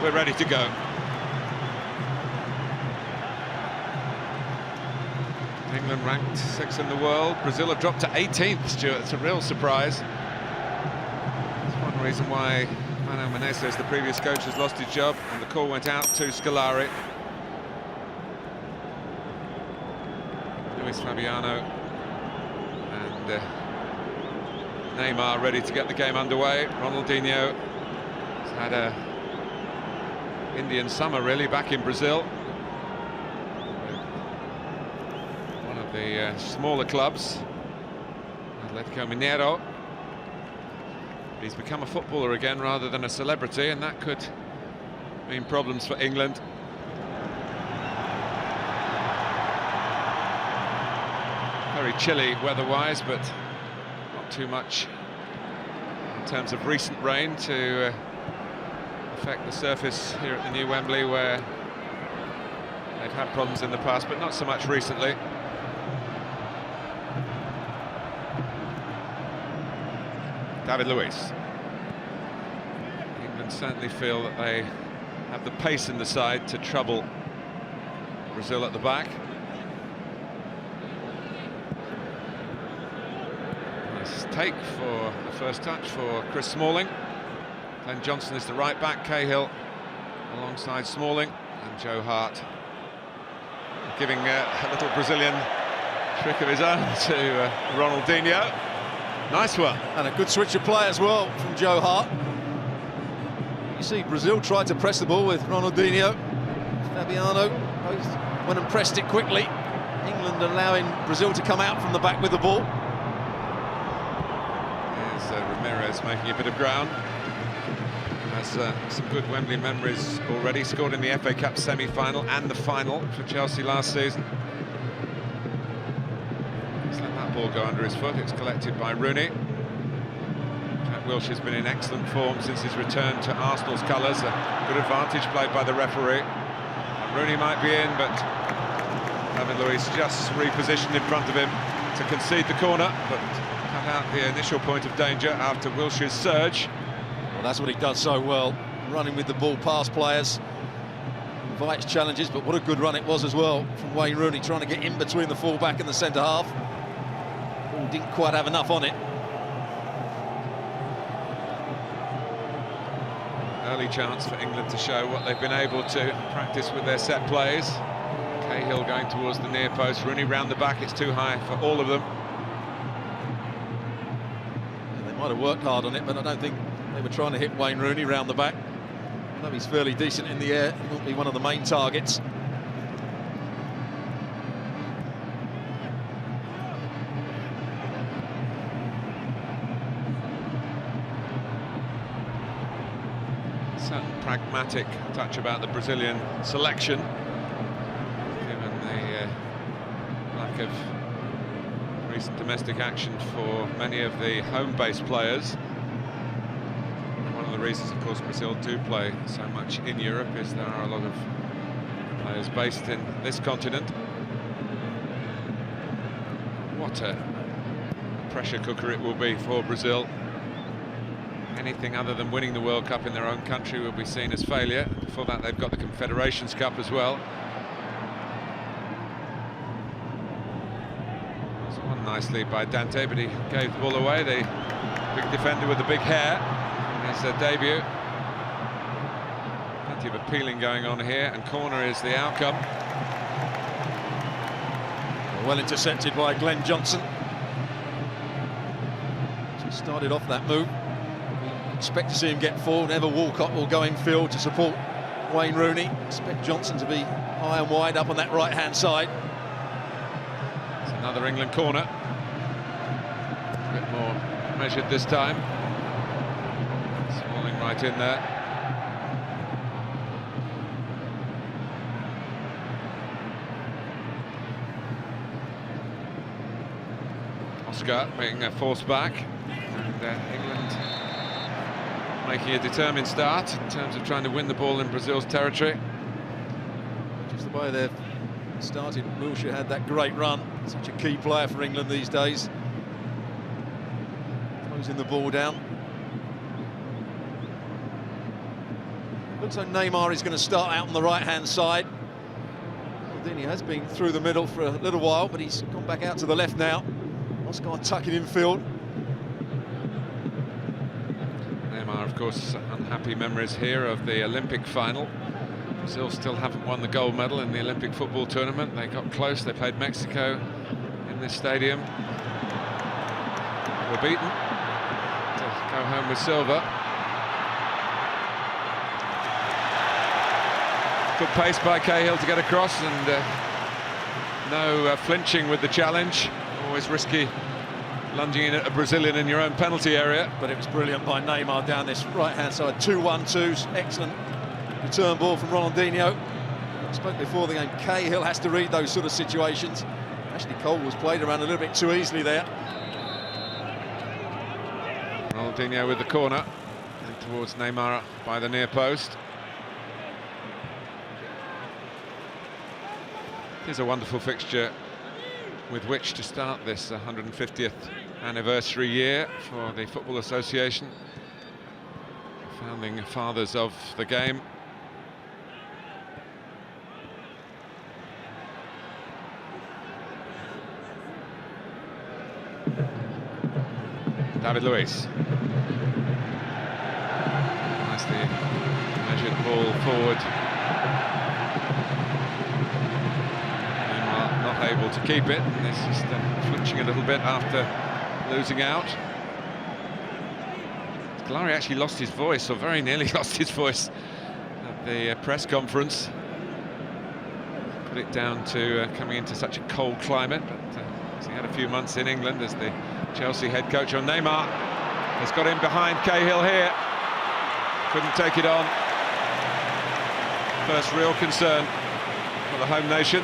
we're ready to go. England ranked 6th in the world. Brazil have dropped to 18th, Stuart. It's a real surprise. That's one reason why Mano Menezes, the previous coach, has lost his job, and the call went out to Scolari. Luis Fabiano and Neymar ready to get the game underway. Ronaldinho has had a Indian summer, really, back in Brazil. One of the smaller clubs, Atletico Mineiro. He's become a footballer again rather than a celebrity, and that could mean problems for England. Very chilly weather-wise, but not too much in terms of recent rain to affect the surface here at the new Wembley, where they've had problems in the past, but not so much recently. David Luiz. England certainly feel that they have the pace in the side to trouble Brazil at the back. Nice take for the first touch for Chris Smalling. Glenn Johnson is the right back, Cahill alongside Smalling, and Joe Hart giving a little Brazilian trick of his own to Ronaldinho. Nice one. And a good switch of play as well from Joe Hart. You see Brazil tried to press the ball with Ronaldinho. Fabiano both went and pressed it quickly. England allowing Brazil to come out from the back with the ball. Here's Ramirez making a bit of ground. Has some good Wembley memories already. Scored in the FA Cup semi-final and the final for Chelsea last season. He's let that ball go under his foot. It's collected by Rooney. Jack Wilshere's been in excellent form since his return to Arsenal's colours. A good advantage played by the referee. And Rooney might be in, but David Luiz just repositioned in front of him to concede the corner, but cut out the initial point of danger after Wilshere's surge. Well, that's what he does so well, running with the ball past players, invites challenges, but what a good run it was as well from Wayne Rooney, trying to get in between the full-back and the centre-half. Ball didn't quite have enough on it. Early chance for England to show what they've been able to practice with their set plays. Cahill going towards the near post, Rooney round the back, it's too high for all of them. Yeah, they might have worked hard on it, but I don't think they were trying to hit Wayne Rooney round the back. Although he's fairly decent in the air, he won't be one of the main targets. Certain pragmatic touch about the Brazilian selection, given the lack of recent domestic action for many of the home-based players. One of the reasons, of course, Brazil do play so much in Europe is there are a lot of players based in this continent. What a pressure cooker it will be for Brazil. Anything other than winning the World Cup in their own country will be seen as failure. Before that, they've got the Confederations Cup as well. It's won nicely by Dante, but he gave the ball away. The big defender with the big hair in his debut. Plenty of appealing going on here, and corner is the outcome. Well intercepted by Glenn Johnson. Just started off that move. Expect to see him get forward. Ever Walcott will go in field to support Wayne Rooney. Expect Johnson to be high and wide up on that right-hand side. It's another England corner. A bit more measured this time. Smalling right in there. Oscar being forced back, and England making a determined start in terms of trying to win the ball in Brazil's territory. Just the way they've started, Wilshere had that great run. Such a key player for England these days. Closing the ball down. Looks like Neymar is going to start out on the right-hand side. Ronaldinho has been through the middle for a little while, but he's gone back out to the left now. Oscar tucking in field. Neymar, of course, unhappy memories here of the Olympic final. Brazil still haven't won the gold medal in the Olympic football tournament. They got close, they played Mexico in this stadium. Were beaten to go home with silver. Good pace by Cahill to get across, and no flinching with the challenge. Always risky lunging in at a Brazilian in your own penalty area. But it was brilliant by Neymar down this right-hand side. 2-1-2s, excellent return ball from Ronaldinho. I spoke before the game, Cahill has to read those sort of situations. Ashley Cole was played around a little bit too easily there. Ronaldinho with the corner, and towards Neymar by the near post. Here's a wonderful fixture with which to start this 150th anniversary year for the Football Association, founding fathers of the game. David Luiz. Nicely measured ball forward. Not able to keep it, and it's just flinching a little bit after losing out. Scolari actually lost his voice, or very nearly lost his voice, at the press conference. Put it down to coming into such a cold climate, but he had a few months in England as the Chelsea head coach. On Neymar has got in behind Cahill here, couldn't take it on. First real concern for the home nation.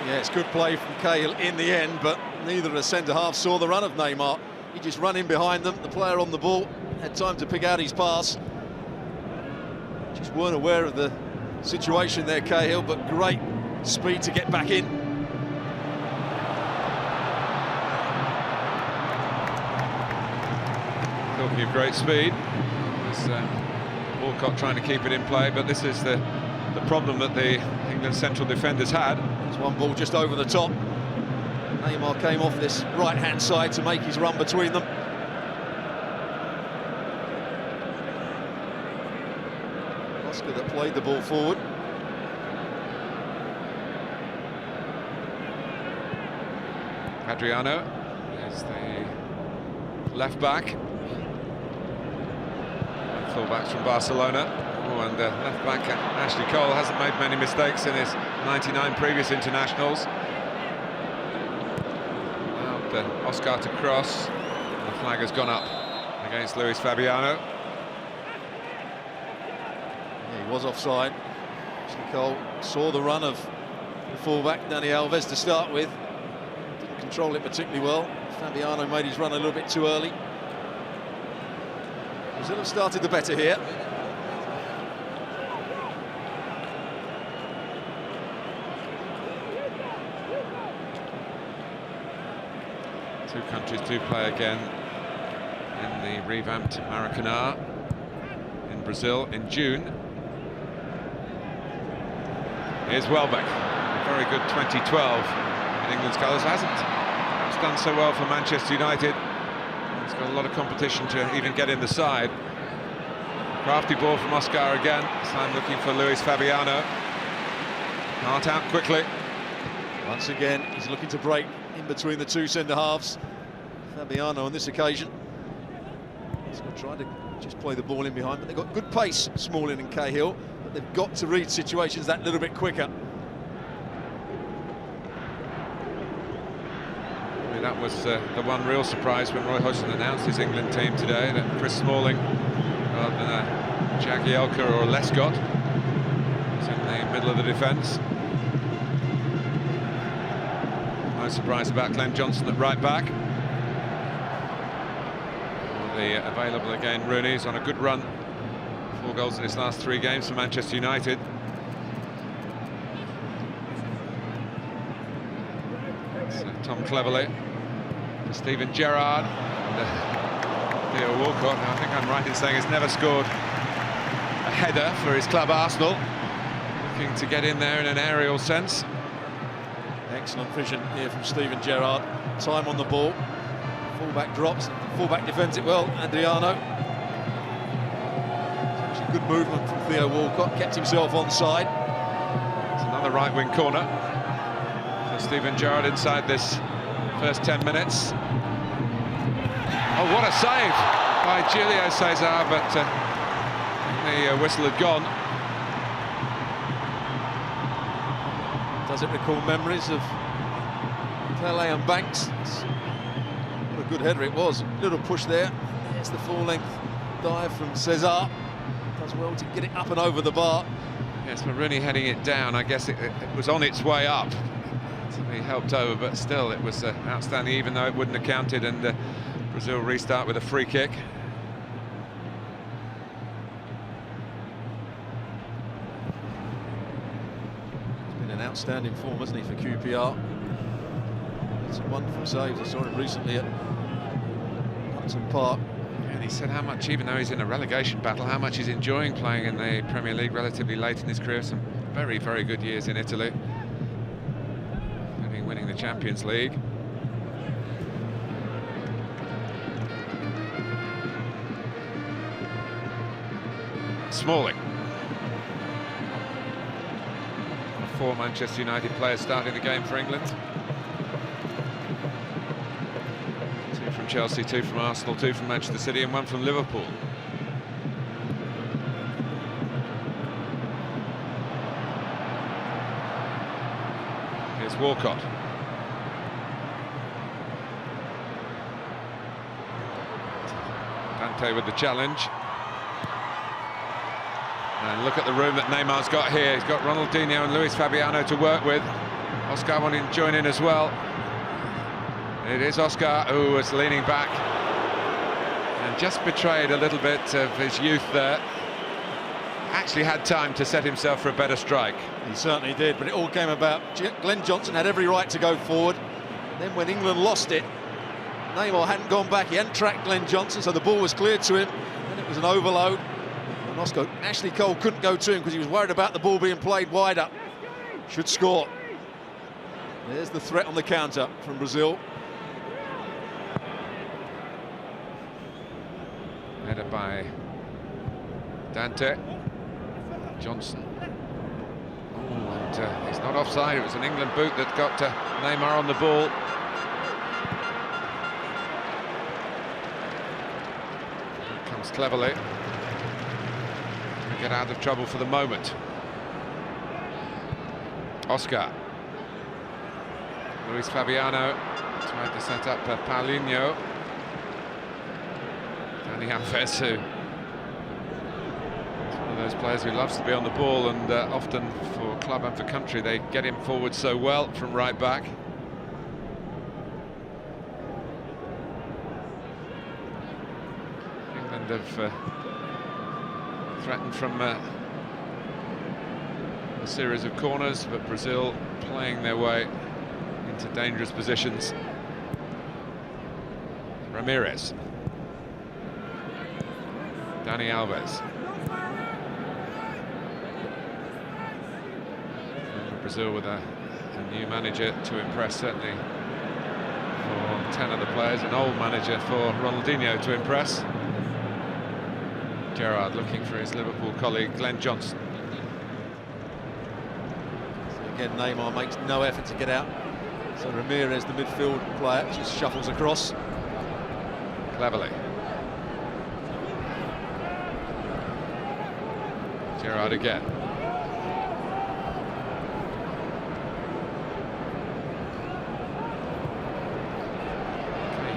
Yeah, it's good play from Cahill in the end, but neither of the centre-halves saw the run of Neymar. He just ran in behind them, the player on the ball had time to pick out his pass. Just weren't aware of the situation there, Cahill, but great speed to get back in. Talking of great speed, there's Walcott trying to keep it in play, but this is the problem that the England central defenders had. There's one ball just over the top. Neymar came off this right-hand side to make his run between them. Oscar that played the ball forward. Adriano is the left back. Full-backs from Barcelona. Oh, and left back Ashley Cole hasn't made many mistakes in his 99 previous internationals. Now Oscar to cross. The flag has gone up against Luis Fabiano. Yeah, he was offside. Ashley Cole saw the run of the full-back Dani Alves to start with. Didn't control it particularly well. Fabiano made his run a little bit too early. Brazil have started the better here. Two countries do play again in the revamped Maracanã in Brazil in June. Here's Welbeck, a very good 2012 in England's colours. Hasn't done so well for Manchester United. He's got a lot of competition to even get in the side. Crafty ball from Oscar again. This time looking for Luis Fabiano. Heart out quickly. Once again, he's looking to break in between the two centre-halves. Fabiano on this occasion. He's going to try to just play the ball in behind, but they've got good pace, Smalling and Cahill, but they've got to read situations that little bit quicker. I mean, that was the one real surprise when Roy Hodgson announced his England team today, that Chris Smalling, rather than a Jagielka or a Lescott, was in the middle of the defence. No surprise about Glenn Johnson at right back. The available again, Rooney's on a good run. 4 goals in his last 3 games for Manchester United. So Tom Cleverley, Steven Gerrard, and Theo Walcott, who I think I'm right in saying has never scored a header for his club Arsenal, looking to get in there in an aerial sense. Excellent vision here from Steven Gerrard. Time on the ball. Fullback drops, fullback defends it well, Adriano. Actually good movement from Theo Walcott, kept himself onside. It's another right wing corner for Steven Gerrard inside this first 10 minutes. Oh, what a save by Julio Cesar, but the whistle had gone. Does it recall memories of Pele and Banks? What a good header it was. Little push there. There's the full-length dive from Cesar. Does well to get it up and over the bar. Yes, Rooney heading it down. I guess it was on its way up. He helped over, but still it was outstanding, even though it wouldn't have counted, and Brazil restart with a free kick. He's been an outstanding form, hasn't he, for QPR? Some wonderful saves. I saw him recently at Upton Park. And he said how much, even though he's in a relegation battle, how much he's enjoying playing in the Premier League relatively late in his career. Some very, very good years in Italy, including winning the Champions League. Smalling. 4 Manchester United players starting the game for England. 2 from Chelsea, 2 from Arsenal, 2 from Manchester City and 1 from Liverpool. Here's Walcott. Dante with the challenge. And look at the room that Neymar's got here. He's got Ronaldinho and Luis Fabiano to work with. Oscar wanting to join in as well. It is Oscar who was leaning back and just betrayed a little bit of his youth there. Actually had time to set himself for a better strike. He certainly did, but it all came about. Glenn Johnson had every right to go forward. Then when England lost it, Neymar hadn't gone back. He hadn't tracked Glenn Johnson, so the ball was cleared to him. Then it was an overload. And Oscar, Ashley Cole couldn't go to him because he was worried about the ball being played wider. Should score. There's the threat on the counter from Brazil. Header by Dante. Johnson. Oh, and he's not offside. It was an England boot that got Neymar on the ball. Comes cleverly. Get out of trouble for the moment. Oscar. Luis Fabiano tried to set up Paulinho. Dani Alves, who is one of those players who loves to be on the ball, and often for club and for country they get him forward so well from right back. England have threatened from a series of corners, but Brazil playing their way into dangerous positions. Ramirez. Dani Alves. And Brazil with a new manager to impress, certainly for 10 of the players, an old manager for Ronaldinho to impress. Gerrard looking for his Liverpool colleague Glenn Johnson. So again, Neymar makes no effort to get out. So Ramirez, the midfield player, just shuffles across. Cleverly. Gerrard again.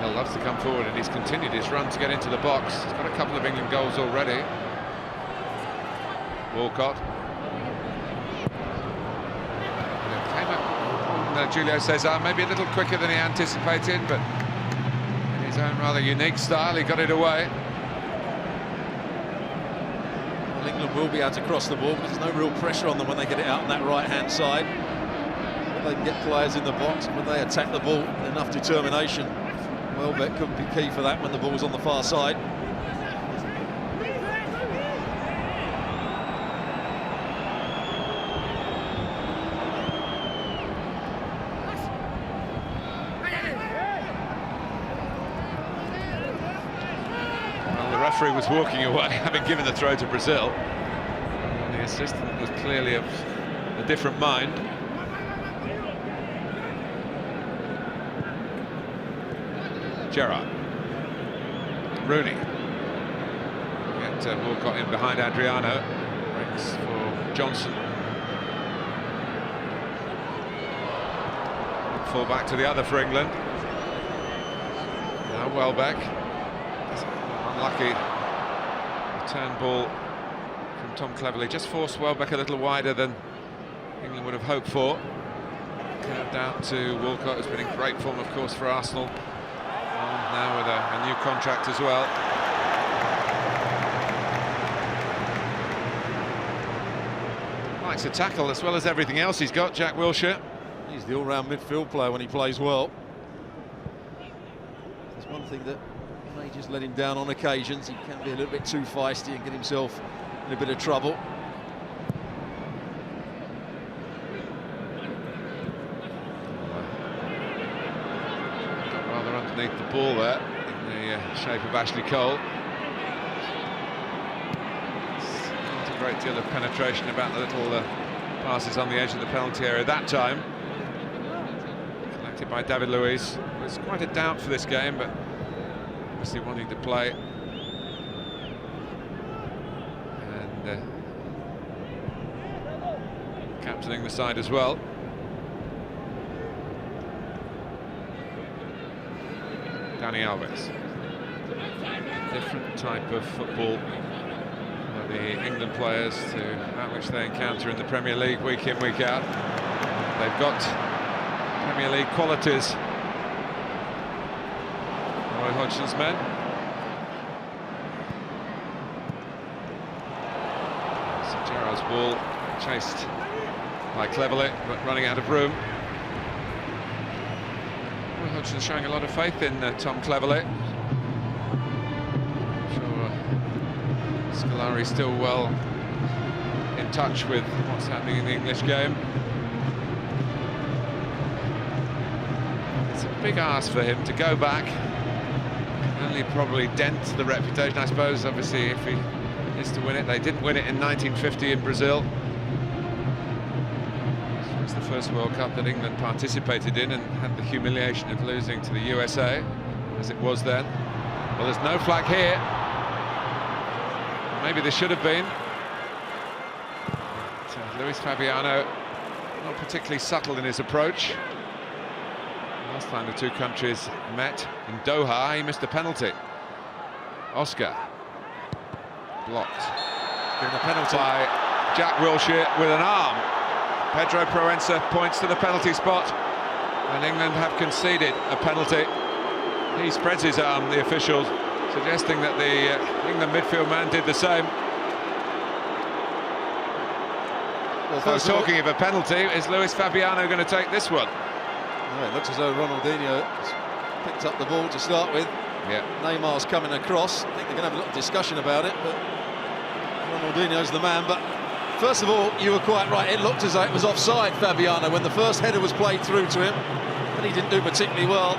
Cahill loves to come forward, and he's continued his run to get into the box. He's got a couple of England goals already. Walcott. Came up on Julio Cesar, maybe a little quicker than he anticipated, but in his own rather unique style, he got it away. Well, England will be able to cross the ball, but there's no real pressure on them when they get it out on that right-hand side. They can get players in the box, but they attack the ball with enough determination. Welbeck could be key for that when the ball's on the far side. referee was walking away, having given the throw to Brazil. And the assistant was clearly of a different mind. Gerrard. Rooney. Get Walcott in behind Adriano. Breaks for Johnson. Full back to the other for England. Now Welbeck. Unlucky return ball from Tom Cleverley. Just forced Welbeck a little wider than England would have hoped for. Curved out to Walcott, who's been in great form, of course, for Arsenal. Now with a new contract as well. Likes to tackle as well as everything else he's got, Jack Wilshere. He's the all-round midfield player when he plays well. There's one thing that may just let him down on occasions. He can be a little bit too feisty and get himself in a bit of trouble. Got rather underneath the ball there in the shape of Ashley Cole. Not a great deal of penetration about the little passes on the edge of the penalty area that time. Collected by David Luiz. It was quite a doubt for this game, but obviously wanting to play. And captaining the side as well. Dani Alves. Different type of football for the England players to that which they encounter in the Premier League week in, week out. They've got Premier League qualities. Roy Hodgson's men. So Gerrard's ball chased by Cleverley, but running out of room. Roy Hodgson's showing a lot of faith in Tom Cleverley. I'm sure Scolari's still well in touch with what's happening in the English game. It's a big ask for him to go back. Only probably dent the reputation, I suppose, obviously, if he is to win it. They didn't win it in 1950 in Brazil. It was the first World Cup that England participated in and had the humiliation of losing to the USA, as it was then. Well, there's no flag here. Maybe there should have been. But, Luis Fabiano, not particularly subtle in his approach. Last time the two countries met in Doha, he missed a penalty. Oscar. Blocked. Given a penalty by Jack Wilshere with an arm. Pedro Proença points to the penalty spot, and England have conceded a penalty. He spreads his arm, the official, suggesting that the England midfield man did the same. Well, talking of a penalty, is Luis Fabiano going to take this one? No, it looks as though Ronaldinho picked up the ball to start with. Yeah. Neymar's coming across. I think they're going to have a little discussion about it, but Ronaldinho's the man. But first of all, you were quite right. It looked as though it was offside, Fabiano, when the first header was played through to him, but he didn't do particularly well.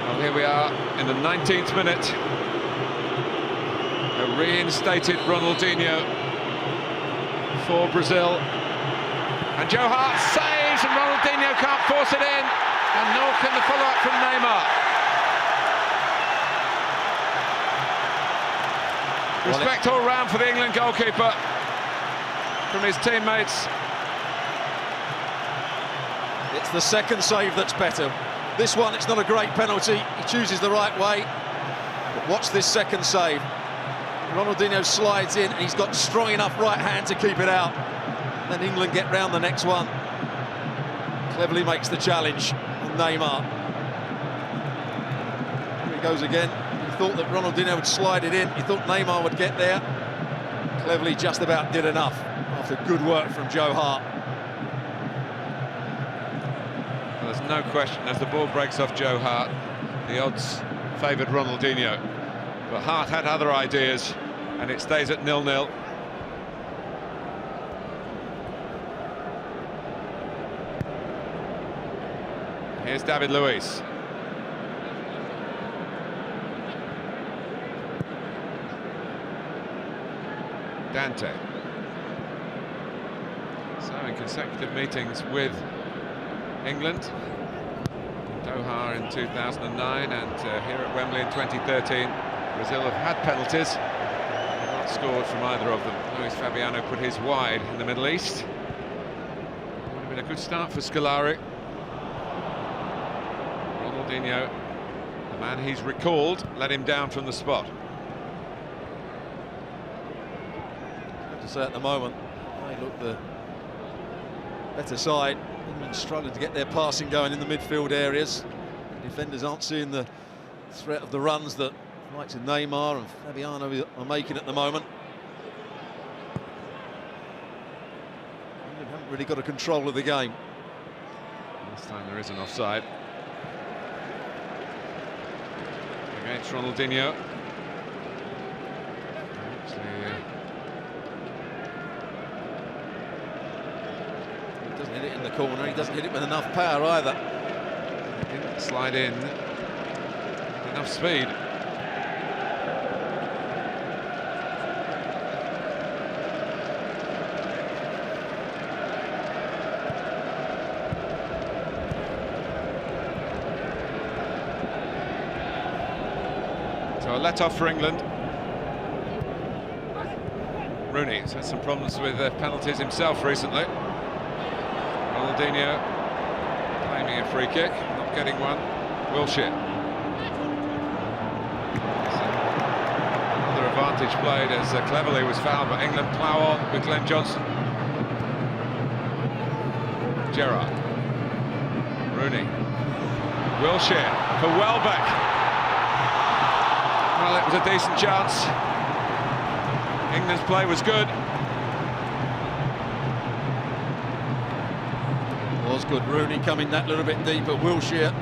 Well, here we are in the 19th minute. A reinstated Ronaldinho for Brazil. And Joe Hart saves, and Ronaldinho can't force it in. And nor can the follow-up from Neymar. Respect all round for the England goalkeeper from his teammates. It's the second save that's better. This one, it's not a great penalty. He chooses the right way. But watch this second save. Ronaldinho slides in, and he's got strong enough right hand to keep it out. Then England get round the next one. Cleverley makes the challenge on Neymar. Here he goes again. He thought that Ronaldinho would slide it in. He thought Neymar would get there. Cleverley just about did enough after good work from Joe Hart. Well, there's no question, as the ball breaks off Joe Hart, the odds favoured Ronaldinho. But Hart had other ideas, and it stays at 0-0. Here's David Luiz. Dante. So in consecutive meetings with England, Doha in 2009 and here at Wembley in 2013, Brazil have had penalties, not scored from either of them. Luis Fabiano put his wide in the Middle East. Would have been a good start for Scolari. Ronaldinho, the man he's recalled, let him down from the spot. I have to say at the moment, they look the better side. England struggling to get their passing going in the midfield areas. Defenders aren't seeing the threat of the runs that the likes of Neymar and Fabiano are making at the moment. England haven't really got a control of the game. This time there is an offside against Ronaldinho. He doesn't hit it in the corner, he doesn't hit it with enough power either. He didn't slide in with enough speed. So a let-off for England. Rooney has had some problems with penalties himself recently. Ronaldinho claiming a free kick, not getting one. Wilshere. Another advantage played as Cleverley was fouled, but England plough on with Glenn Johnson. Gerrard. Rooney. Wilshere for Welbeck. Well, it was a decent chance. England's play was good. Was good. Rooney coming that little bit deeper. Wilshere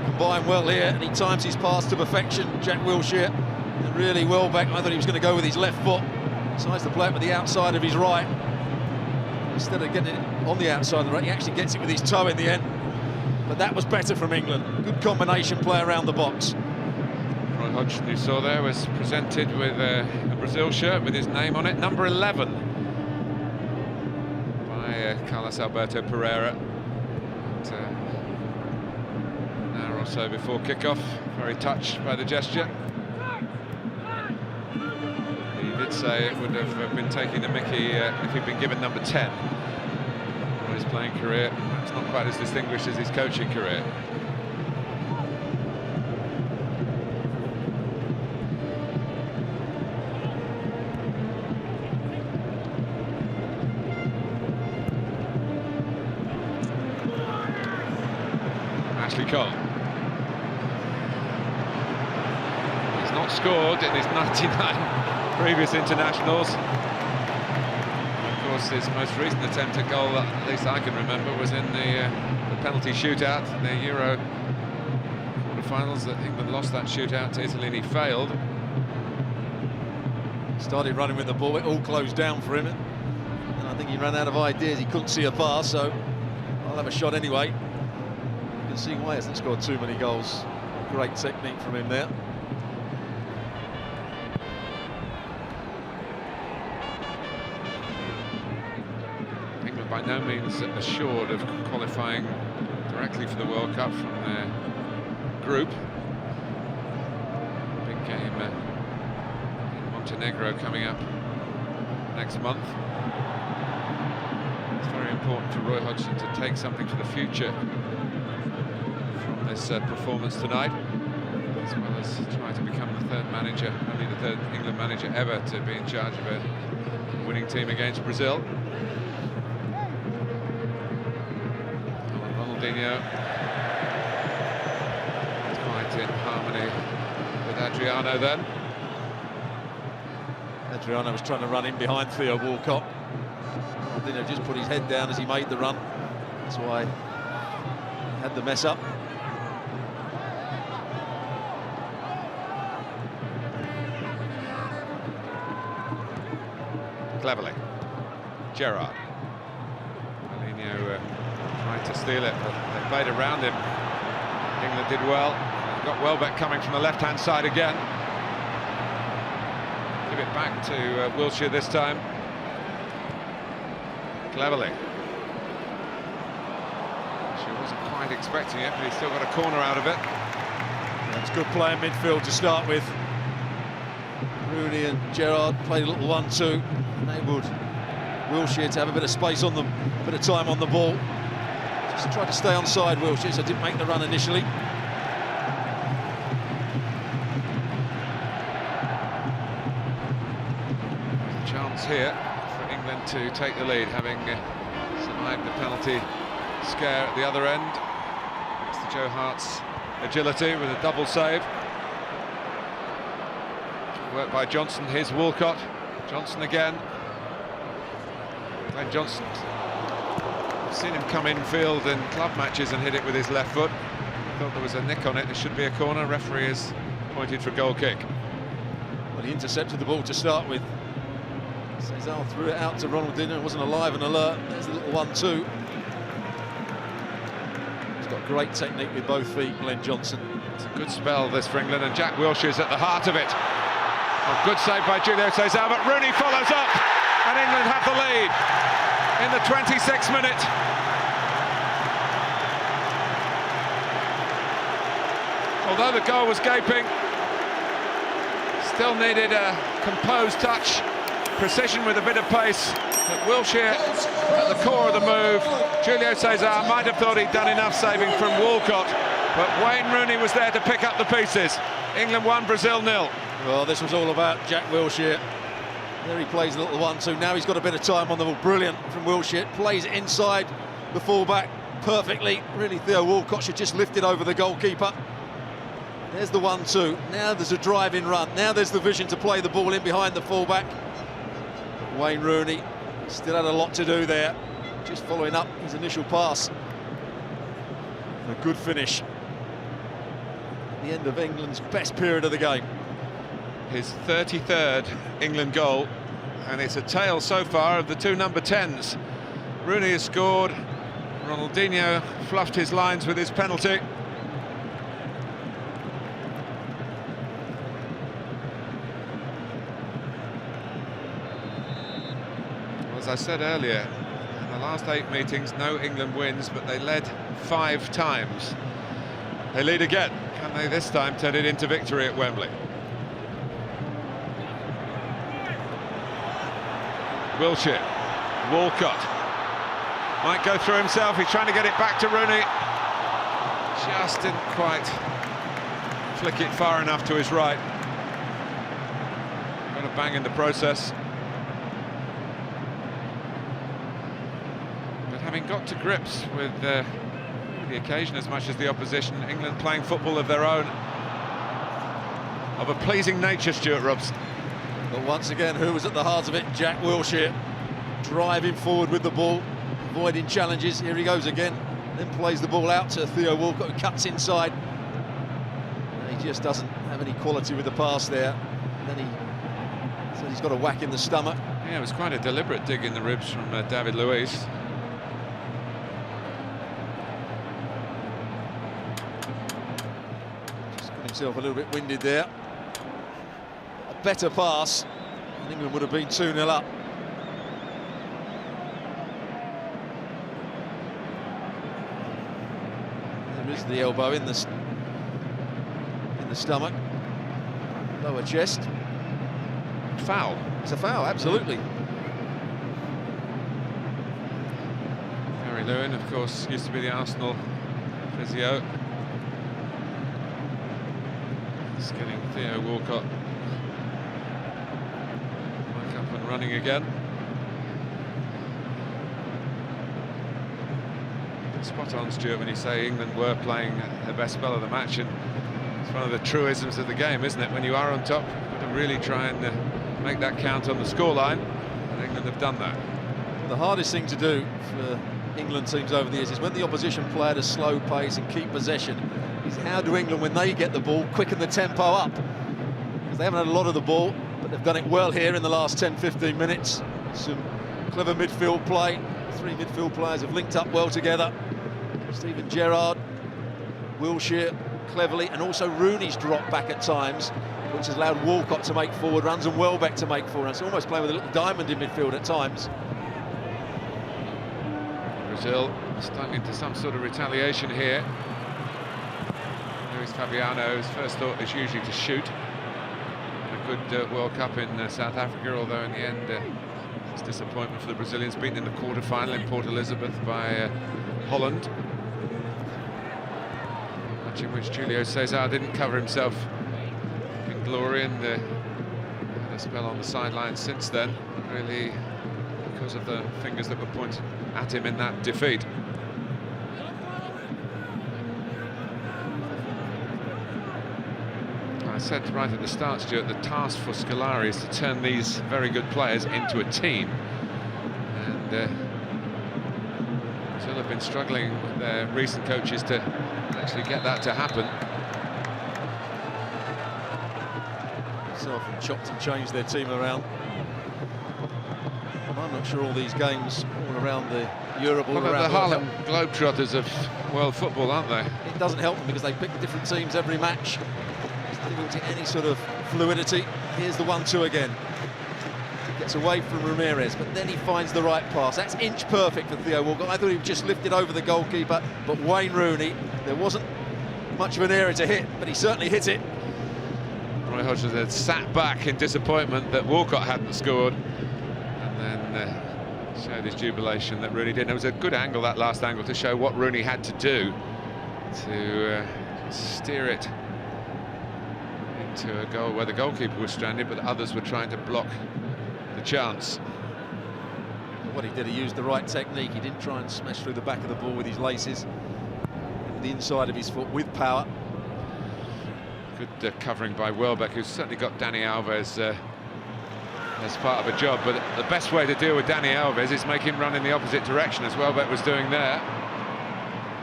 combined well here, and he times his pass to perfection. Jack Wilshere, and really Welbeck, I thought he was going to go with his left foot. Decides to play it with the outside of his right. Instead of getting it on the outside of the right, he actually gets it with his toe in the end. But that was better from England. Good combination play around the box. Roy Hodgson, you saw there, was presented with a Brazil shirt with his name on it, number 11, by Carlos Alberto Pereira. And, an hour or so before kickoff, very touched by the gesture. He did say it would have been taking the mickey if he'd been given number 10 for his playing career. It's not quite as distinguished as his coaching career. Cole. He's not scored in his 99 previous internationals. Of course, his most recent attempt at goal, at least I can remember, was in the penalty shootout, the Euro quarter-finals. That England lost that shootout to Italy and he failed. Started running with the ball, it all closed down for him. And I think he ran out of ideas, he couldn't see a pass, so I'll have a shot anyway. See why he hasn't scored too many goals. Great technique from him there. England by no means assured of qualifying directly for the World Cup from their group. Big game in Montenegro coming up next month. It's very important for Roy Hodgson to take something for the future this performance tonight, as well as try to become the third manager, only the third England manager ever to be in charge of a winning team against Brazil. Ronaldinho quite in harmony with Adriano then. Adriano was trying to run in behind Theo Walcott. Ronaldinho just put his head down as he made the run. That's why he had the mess up. Cleverley. Gerrard. Mourinho tried to steal it, but they played around him. England did well. Got Welbeck coming from the left-hand side again. give it back to Wilshere this time. Cleverly. She wasn't quite expecting it, but he's still got a corner out of it. That's good play in midfield to start with. Rooney and Gerrard played a little 1-2, enabled Wilshere to have a bit of space on them, a bit of time on the ball. Just tried to stay onside Wilshere, so didn't make the run initially. Chance here for England to take the lead, having survived the penalty scare at the other end. It's to Joe Hart's agility with a double save. Work by Johnson, here's Walcott. Johnson again. Glenn Johnson. I've seen him come infield in club matches and hit it with his left foot. Thought there was a nick on it, there should be a corner. Referee has pointed for a goal kick. Well, he intercepted the ball to start with. Cesar threw it out to Ronaldinho, wasn't alive and alert. There's a little 1-2. He's got great technique with both feet, Glenn Johnson. It's a good spell this for England, and Jack Wilshere's at the heart of it. Oh, good save by Julio Cesar, but Rooney follows up, and England have the lead in the 26th minute. Although the goal was gaping, still needed a composed touch, precision with a bit of pace. But Wilshere at the core of the move. Julio Cesar might have thought he'd done enough saving from Walcott, but Wayne Rooney was there to pick up the pieces. England 1, Brazil 0. Well, this was all about Jack Wilshere. There he plays a little 1-2. Now he's got a bit of time on the ball. Brilliant from Wilshere. Plays it inside the fullback perfectly. Really, Theo Walcott should just lift it over the goalkeeper. There's the 1-2. Now there's a drive-in run. Now there's the vision to play the ball in behind the fullback. Wayne Rooney still had a lot to do there. Just following up his initial pass. A good finish. The end of England's best period of the game. His 33rd England goal, and it's a tale so far of the two number 10s. Rooney has scored, Ronaldinho fluffed his lines with his penalty. As I said earlier, in the last 8 meetings, no England wins, but they led 5 times. They lead again. Can they this time turn it into victory at Wembley? Wilshere, Walcott might go through himself. He's trying to get it back to Rooney. Just didn't quite flick it far enough to his right. Got a bang in the process. But having got to grips with the occasion as much as the opposition, England playing football of their own, of a pleasing nature, Stuart Robson. But once again, who was at the heart of it? Jack Wilshere, driving forward with the ball, avoiding challenges. Here he goes again, then plays the ball out to Theo Walcott, who cuts inside. And he just doesn't have any quality with the pass there. And then he's got a whack in the stomach. Yeah, it was quite a deliberate dig in the ribs from David Luiz. Just got himself a little bit winded there. Better pass, and England would have been 2-0 up. There is the elbow in the stomach, lower chest. Foul. It's a foul, absolutely. Gary Lewin, of course, used to be the Arsenal physio. He's getting Theo Walcott up and running again. Spot on, Stuart, when you say England were playing the best spell of the match, and it's one of the truisms of the game, isn't it? When you are on top, you've got to really try and make that count on the scoreline, and England have done that. The hardest thing to do for England teams over the years is when the opposition play at a slow pace and keep possession, is how do England, when they get the ball, quicken the tempo up? Because they haven't had a lot of the ball, but they've done it well here in the last 10-15 minutes. Some clever midfield play. 3 midfield players have linked up well together. Steven Gerrard, Wilshere cleverly, and also Rooney's dropped back at times. which has allowed Walcott to make forward runs and Welbeck to make forward runs. It's almost playing with a little diamond in midfield at times. Brazil stung into some sort of retaliation here. Luis Fabiano's first thought is usually to shoot. A good World Cup in South Africa, although in the end it's disappointment for the Brazilians, beaten in the quarter-final in Port Elizabeth by Holland. Match in which Julio Cesar didn't cover himself in glory and had a spell on the sidelines since then, really because of the fingers that were pointed at him in that defeat. I said right at the start, Stuart, the task for Scolari is to turn these very good players into a team. And Brazil have been struggling with their recent coaches to actually get that to happen. So often chopped and changed their team around. I'm not sure all these games all around Europe, all around the Harlem Globetrotters of world football, aren't they? It doesn't help them because they pick different teams every match. It's difficult to any sort of fluidity. Here's the 1-2 again. Gets away from Ramirez, but then he finds the right pass. That's inch perfect for Theo Walcott. I thought he just lifted over the goalkeeper, but Wayne Rooney, there wasn't much of an area to hit, but he certainly hit it. Roy Hodgson had sat back in disappointment that Walcott hadn't scored, and then showed his jubilation that Rooney did. It was a good angle, that last angle, to show what Rooney had to do to steer it into a goal where the goalkeeper was stranded, but others were trying to block the chance. What he did, he used the right technique. He didn't try and smash through the back of the ball with his laces, with the inside of his foot with power. Good covering by Welbeck, who's certainly got Dani Alves as part of a job, but the best way to deal with Dani Alves is make him run in the opposite direction, as Welbeck was doing there.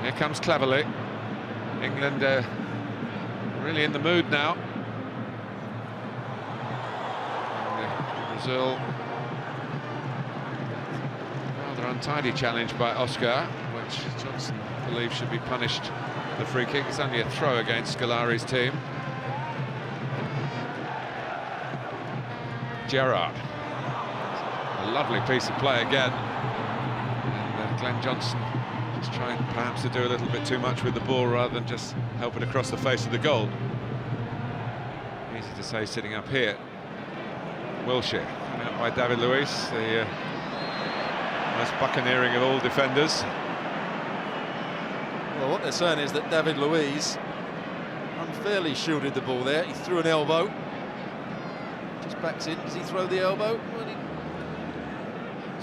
Here comes Cleverley. England really in the mood now. And, Brazil, rather untidy challenge by Oscar, which Johnson believes should be punished. The free kick. It's only a throw against Scolari's team. Gerrard, a lovely piece of play again, and Glenn Johnson just trying perhaps to do a little bit too much with the ball rather than just help it across the face of the goal. Easy to say sitting up here. Wilshere coming up by David Luiz, the most buccaneering of all defenders. Well, what they're saying is that David Luiz unfairly shielded the ball there. He threw an elbow. Just backs in. Does he throw the elbow? Well,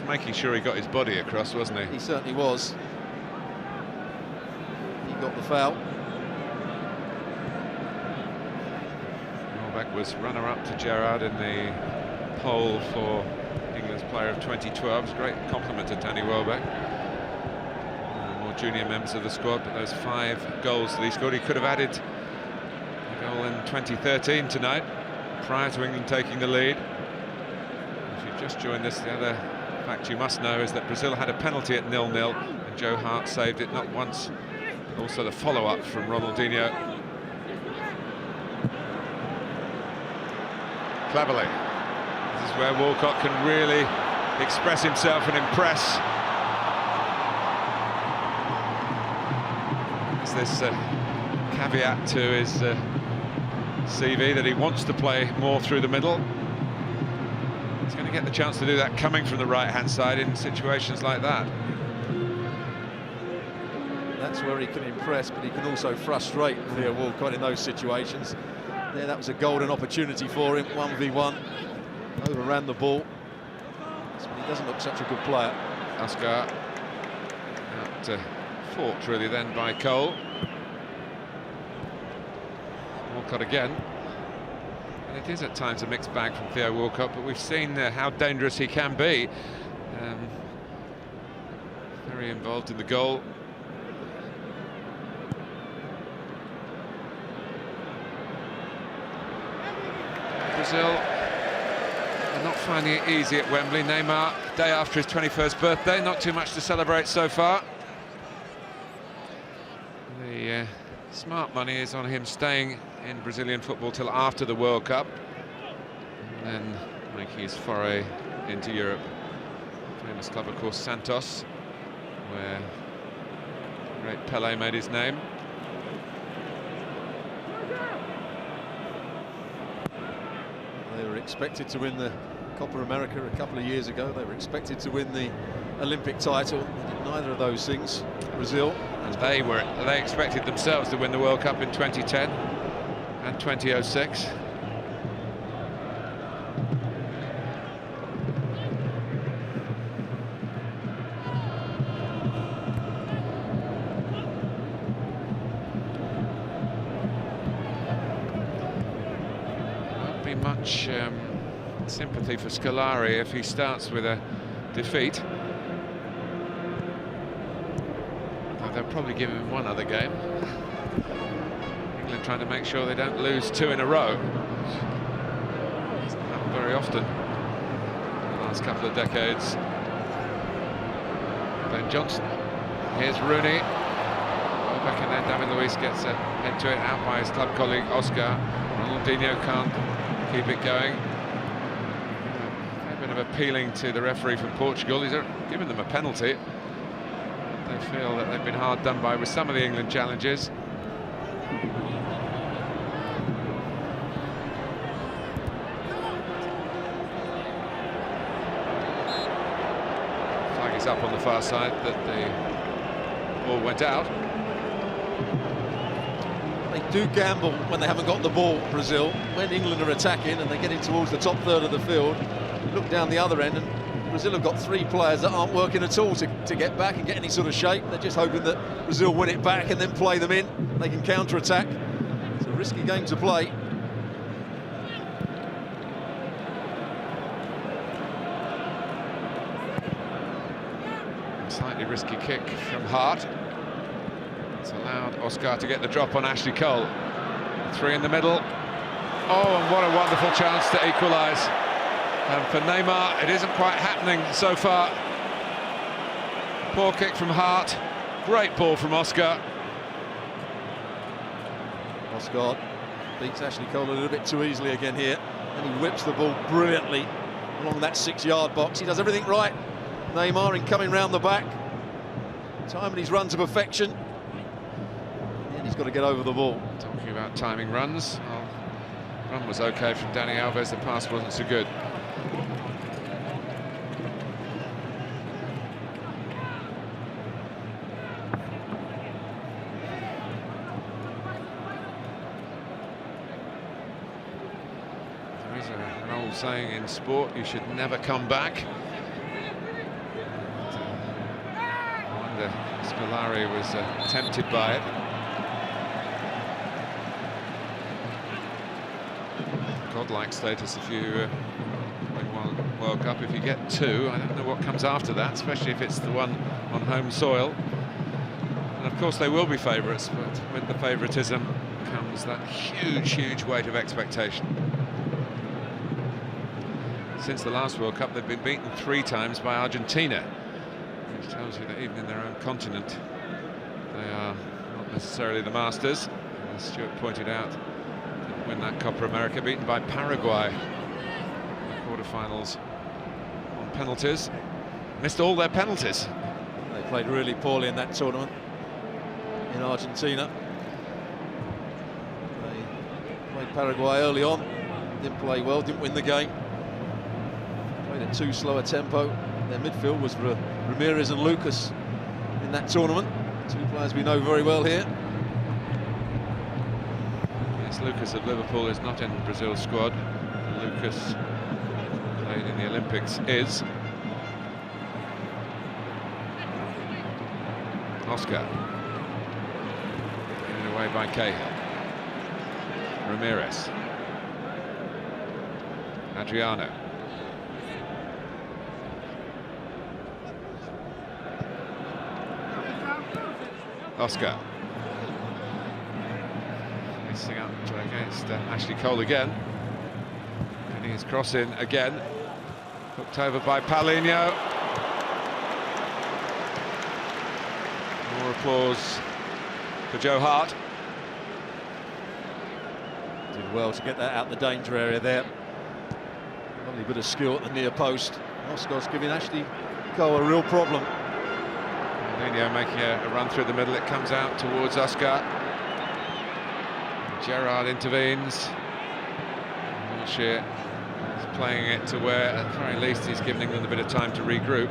He's making sure he got his body across, wasn't he? he certainly was. He got the foul. Welbeck was runner-up to Gerrard in the poll for England's Player of 2012. It's a great compliment to Danny Welbeck. More junior members of the squad, but those 5 goals that he scored, he could have added a goal in 2013 tonight, prior to England taking the lead. If you've just joined us, the other fact you must know is that Brazil had a penalty at 0-0 and Joe Hart saved it not once, but also the follow-up from Ronaldinho. Cleverley. This is where Walcott can really express himself and impress. There's this caveat to his CV that he wants to play more through the middle. He's going to get the chance to do that coming from the right-hand side in situations like that. That's where he can impress, but he can also frustrate Theo Walcott in those situations. There, that was a golden opportunity for him, 1v1. Overran the ball. He doesn't look such a good player. Oscar out fought really then by Cole. Walcott again. And it is at times a mixed bag from Theo Walcott, but we've seen how dangerous he can be. Very involved in the goal. Brazil are not finding it easy at Wembley. Neymar, day after his 21st birthday, not too much to celebrate so far. The smart money is on him staying in Brazilian football till after the World Cup, then making his foray into Europe. Famous club, of course, Santos, where great Pelé made his name. They were expected to win the Copa America a couple of years ago. They were expected to win the Olympic title. They did neither of those things. Brazil. And they expected themselves to win the World Cup in 2010 and 2006. Won't be much sympathy for Scolari if he starts with a defeat. They'll probably give him one other game. England trying to make sure they don't lose 2 in a row. It's not happened very often in the last couple of decades. Ben Johnson. Here's Rooney. Back in there, David Luiz gets a head to it, out by his club colleague Oscar. Ronaldinho can't keep it going. A bit of appealing to the referee from Portugal. He's given them a penalty. They feel that they've been hard done by with some of the England challenges. Flag is up on the far side that the ball went out. They do gamble when they haven't got the ball, Brazil. When England are attacking and they're getting towards the top third of the field, look down the other end, and Brazil have got 3 players that aren't working at all to get back and get any sort of shape. They're just hoping that Brazil win it back and then play them in. They can counter-attack. It's a risky game to play. Slightly risky kick from Hart. It's allowed Oscar to get the drop on Ashley Cole. 3 in the middle. Oh, and what a wonderful chance to equalise. And for Neymar, it isn't quite happening so far. Poor kick from Hart. Great ball from Oscar. Oscar beats Ashley Cole a little bit too easily again here. And he whips the ball brilliantly along that 6-yard box. He does everything right. Neymar in coming round the back. Timing his run to perfection. And he's got to get over the ball. Talking about timing runs. Well, run was okay from Dani Alves. The pass wasn't so good. An old saying in sport, you should never come back. I wonder Scolari was tempted by it. Godlike status if you win one World Cup. If you get 2, I don't know what comes after that, especially if it's the one on home soil. And of course they will be favourites, but with the favouritism comes that huge weight of expectation. Since the last World Cup, they've been beaten 3 times by Argentina, which tells you that even in their own continent, they are not necessarily the masters. As Stuart pointed out, didn't win that Copa America, beaten by Paraguay in the quarterfinals on penalties. Missed all their penalties. They played really poorly in that tournament in Argentina. They played Paraguay early on, didn't play well, didn't win the game. Played at too slow a tempo. Their midfield was Ramirez and Lucas in that tournament. 2 players we know very well here. Yes, Lucas of Liverpool is not in Brazil's squad. Lucas played in the Olympics is. Oscar. Given away by Cahill. Ramirez. Adriano. Oscar. Missing up against Ashley Cole again. And his cross in again. Hooked over by Paulinho. More applause for Joe Hart. well to get that out the danger area there. Lovely bit of skill at the near post. Oscar's giving Ashley Cole a real problem. Ronaldinho making a run through the middle. It comes out towards Oscar. Gerrard intervenes. Wilshere is playing it to where, at the very least, he's giving England a bit of time to regroup.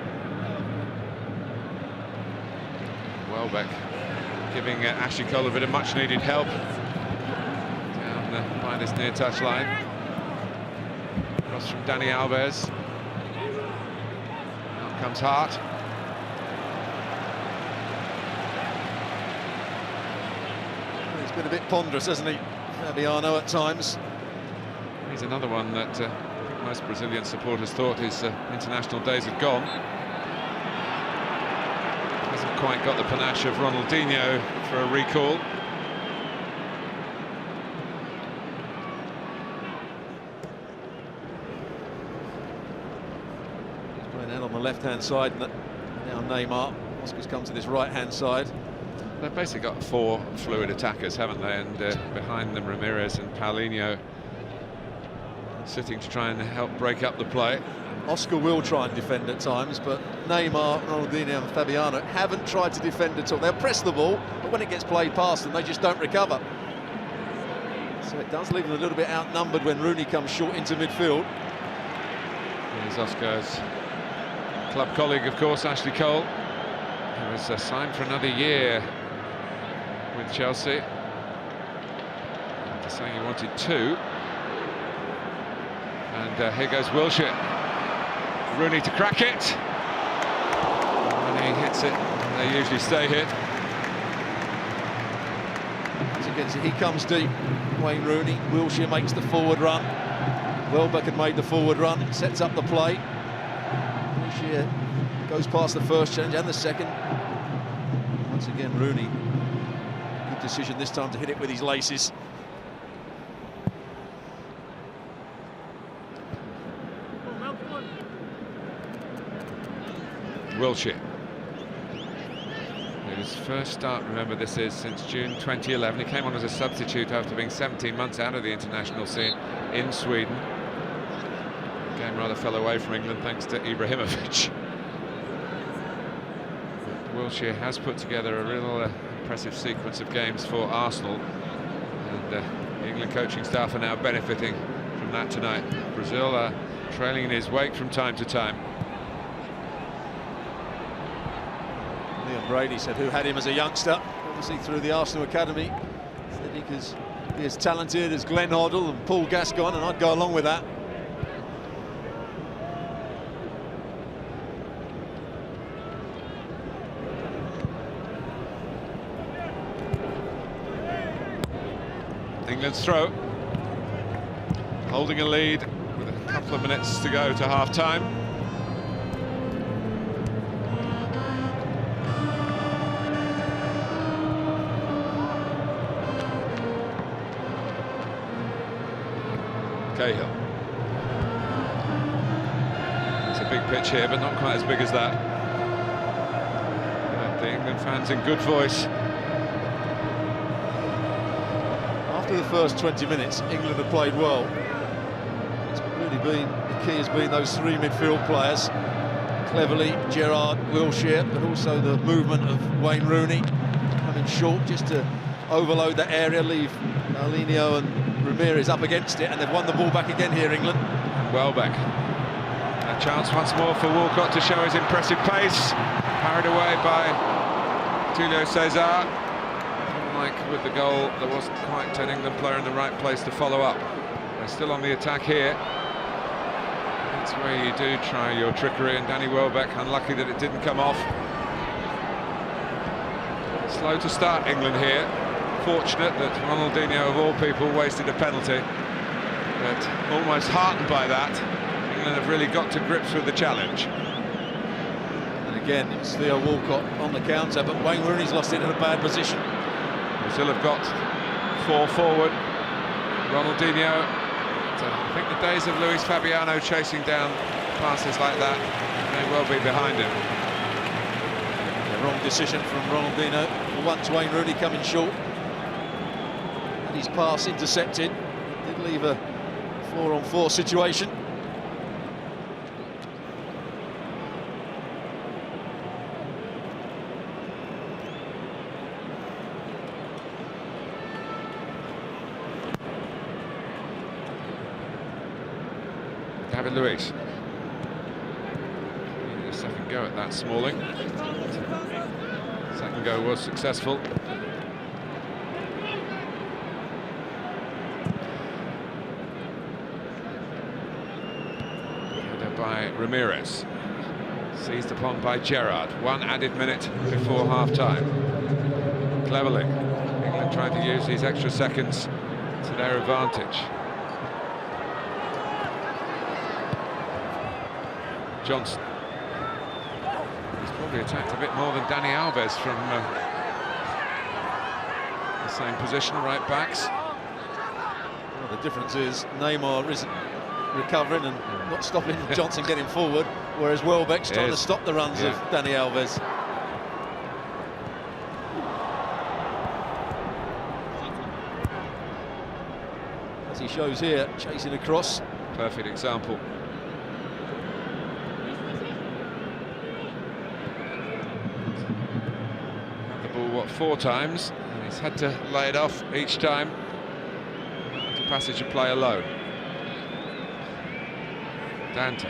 Welbeck giving Ashley Cole a bit of much-needed help down by this near touch line. Cross from Dani Alves. Out comes Hart. He's been a bit ponderous, hasn't he, Fabiano, at times? He's another one that I think most Brazilian supporters thought his international days had gone. Hasn't quite got the panache of Ronaldinho for a recall. He's playing out on the left-hand side, and now Neymar. Oscar's come to this right-hand side. They've basically got 4 fluid attackers, haven't they? And behind them, Ramirez and Paulinho sitting to try and help break up the play. Oscar will try and defend at times, but Neymar, Ronaldinho and Fabiano haven't tried to defend at all. They'll press the ball, but when it gets played past them, they just don't recover. So it does leave them a little bit outnumbered when Rooney comes short into midfield. Here's Oscar's club colleague, of course, Ashley Cole, who was signed for another year with Chelsea. After saying he wanted 2. And here goes Wilshere. Rooney to crack it. When he hits it, they usually stay hit. As he gets it, he comes deep. Wayne Rooney. Wilshere makes the forward run. Welbeck had made the forward run. Sets up the play. Wilshere goes past the first challenge and the second. Once again, Rooney. Good decision this time to hit it with his laces. Wilshere. His first start, remember this is, since June 2011. He came on as a substitute after being 17 months out of the international scene in Sweden. The game rather fell away from England thanks to Ibrahimovic. But Wilshere has put together a real impressive sequence of games for Arsenal, and the England coaching staff are now benefiting from that tonight. Brazil trailing in his wake from time to time. Brady said, who had him as a youngster, obviously through the Arsenal Academy, said he could be as talented as Glenn Hoddle and Paul Gascoigne, and I'd go along with that. England's throw, holding a lead with a couple of minutes to go to half-time. Cahill. It's a big pitch here, but not quite as big as that. But the England fans in good voice. After the first 20 minutes, England have played well. It's really been, the key has been those 3 midfield players. Cleverly, Gerrard, Wilshere, but also the movement of Wayne Rooney coming short just to overload that area, leave Paulinho and Ramirez up against it, and they've won the ball back again here, England. Welbeck. A chance once more for Walcott to show his impressive pace. Carried away by Julio Cesar. Like with the goal, there wasn't quite an England player in the right place to follow up. They're still on the attack here. That's where you do try your trickery, and Danny Welbeck, unlucky that it didn't come off. Slow to start England here. Fortunate that Ronaldinho, of all people, wasted a penalty. But almost heartened by that, England have really got to grips with the challenge. And again, it's Theo Walcott on the counter, but Wayne Rooney's lost it in a bad position. Brazil have got 4 forward. Ronaldinho, I think the days of Luis Fabiano chasing down passes like that may well be behind him. The wrong decision from Ronaldinho. For once, Wayne Rooney coming short. And his pass intercepted. Did leave a 4-on-4 situation. David Luiz. Needed a second go at that, Smalling. Second go was successful. Header by Ramirez. Seized upon by Gerrard. 1 added minute before half-time. Cleverly. England trying to use these extra seconds to their advantage. Johnson. He's probably attacked a bit more than Dani Alves from the same position, right backs. Well, the difference is Neymar isn't recovering and not stopping Johnson getting forward, whereas Welbeck's trying to stop the runs of Dani Alves. As he shows here, chasing across. Perfect example. The ball, 4 times, and he's had to lay it off each time. The passage of play alone. Dante.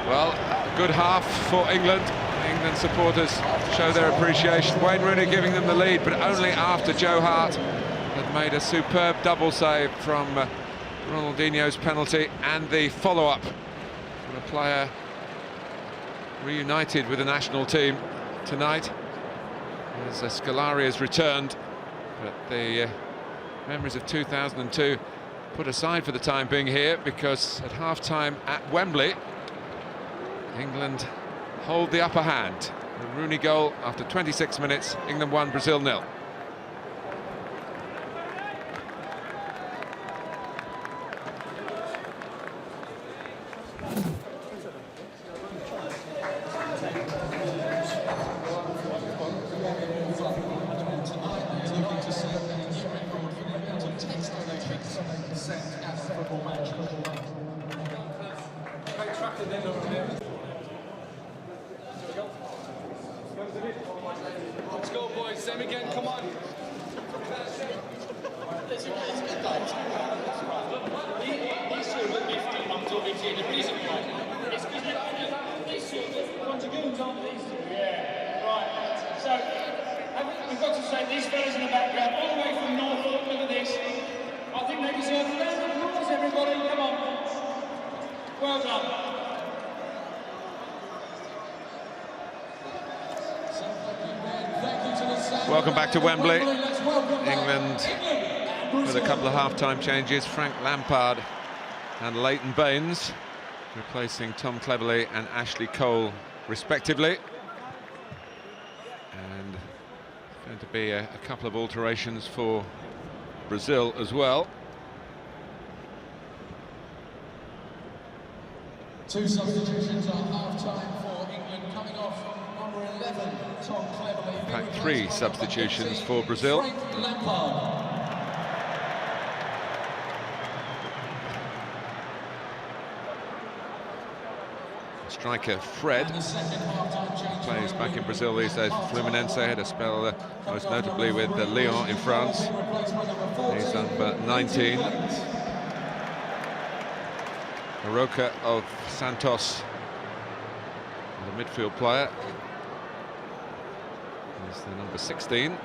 Well, a good half for England. England supporters show their appreciation. Wayne Rooney giving them the lead, but only after Joe Hart had made a superb double save from Ronaldinho's penalty, and the follow-up from a player reunited with the national team tonight as Scolari has returned, but the memories of 2002 put aside for the time being here, because at half-time at Wembley, England hold the upper hand. The Rooney goal after 26 minutes, England 1, Brazil 0. Let's go, boys. Same again. Come on. Yeah, right. So, we've got to say, these fellas in the background, all the way from Norfolk, look at this. I think they deserve a round of applause, everybody. Come on. Well done. Welcome back to Wembley. England with a couple of half-time changes. Frank Lampard and Leighton Baines replacing Tom Cleverley and Ashley Cole respectively. And going to be a couple of alterations for Brazil as well. 2 substitutions at half-time for England, coming off number 11, Tom Cleverley. In fact, 3 substitutions for Brazil. Frank Lampard. Striker Fred plays back in Brazil these days for Fluminense. Had a spell most notably with Lyon in France. He's number 19. Aroca of Santos, the midfield player, is the number 16.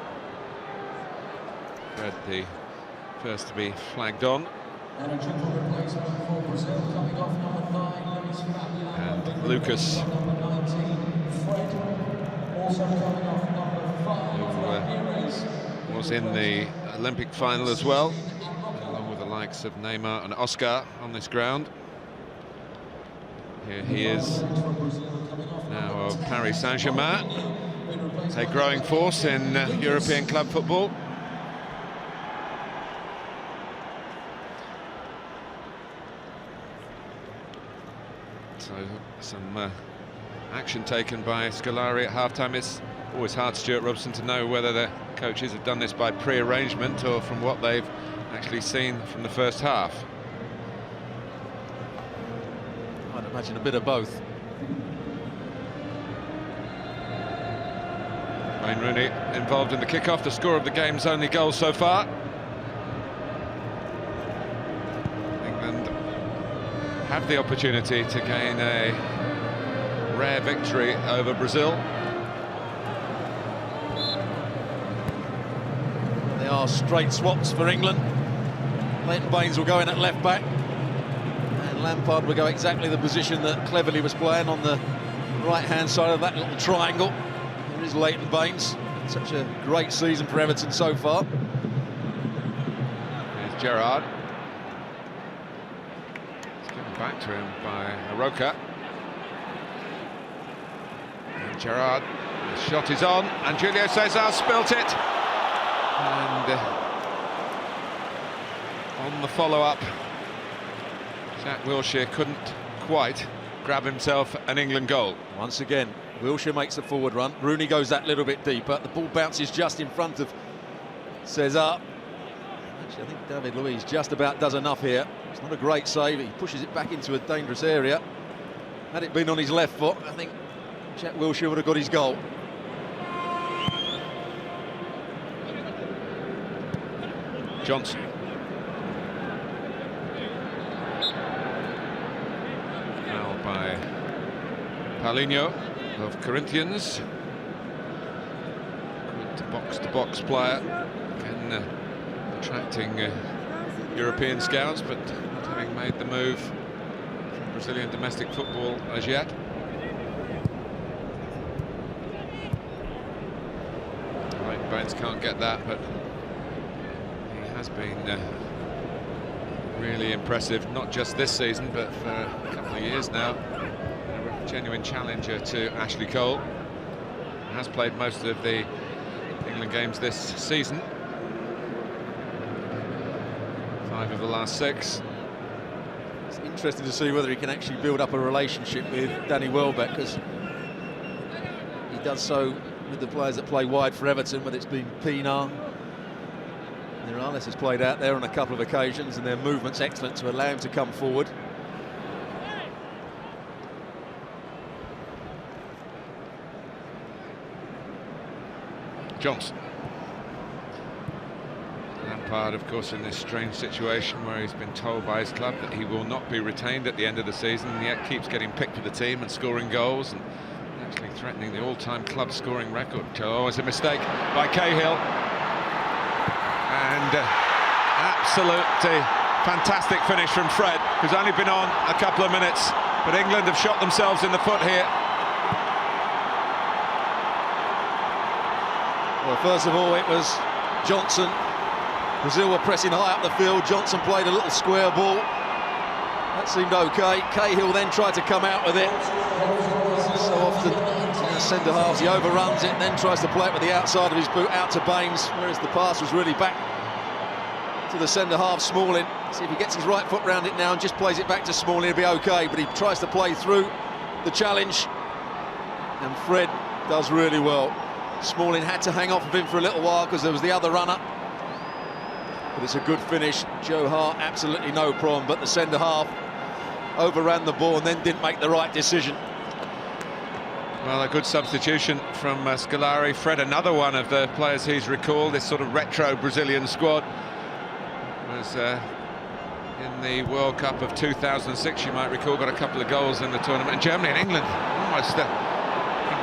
Fred, the first to be flagged on. And a triple replacement for Brazil, coming off number 9, Luis Fabiano. And Lucas, number 19, Fred. Also coming off number 5, who was in the Olympic final as well, along with the likes of Neymar and Oscar on this ground. Here he is now of Paris Saint-Germain, a growing force in European club football. So some action taken by Scolari at half-time. It's Always hard, Stuart Robson, to know whether the coaches have done this by pre-arrangement or from what they've actually seen from the first half. I'd imagine a bit of both. Wayne Rooney involved in the kick-off, the score of the game's only goal so far. England have the opportunity to gain a rare victory over Brazil. They are straight swaps for England. Leighton Baines will go in at left back, and Lampard will go exactly the position that Cleverley was playing on the right-hand side of that little triangle. There is Leighton Baines. Such a great season for Everton so far. Here's Gerrard. It's given back to him by Aroka. And Gerrard, the shot is on, and Julio Cesar spilt it. And on the follow-up, Jack Wilshere couldn't quite grab himself an England goal. Once again, Wilshere makes the forward run. Rooney goes that little bit deeper. The ball bounces just in front of Cesar. Actually, I think David Luiz just about does enough here. It's not a great save. He pushes it back into a dangerous area. Had it been on his left foot, I think Jack Wilshere would have got his goal. Johnson. Now by Paulinho of Corinthians. Good box-to-box player. Again, attracting European scouts, but not having made the move from Brazilian domestic football as yet. Right, Baines can't get that, but has been really impressive, not just this season, but for a couple of years now. A genuine challenger to Ashley Cole. Has played most of the England games this season. 5 of the last 6. It's interesting to see whether he can actually build up a relationship with Danny Welbeck, because he does so with the players that play wide for Everton, whether it's been Pienaar. Morales has played out there on a couple of occasions, and their movement's excellent to allow him to come forward. Johnson. Lampard, of course, in this strange situation where he's been told by his club that he will not be retained at the end of the season, and yet keeps getting picked for the team and scoring goals and actually threatening the all-time club scoring record. Oh, it's a mistake by Cahill. And absolutely fantastic finish from Fred, who's only been on a couple of minutes, but England have shot themselves in the foot here. Well, first of all, it was Johnson. Brazil were pressing high up the field. Johnson played a little square ball. That seemed okay. Cahill then tried to come out with it. So often, centre halves, he overruns it and then tries to play it with the outside of his boot out to Baines, whereas the pass was really back to the centre half, Smalling. See if he gets his right foot round it now and just plays it back to Smalling, he'll be okay, but he tries to play through the challenge, and Fred does really well. Smalling had to hang off of him for a little while because there was the other runner, but it's a good finish. Joe Hart, absolutely no problem, but the centre half overran the ball and then didn't make the right decision. Well, a good substitution from Scolari. Fred, another one of the players he's recalled, this sort of retro Brazilian squad, was in the World Cup of 2006, you might recall, got a couple of goals in the tournament. And Germany and England almost in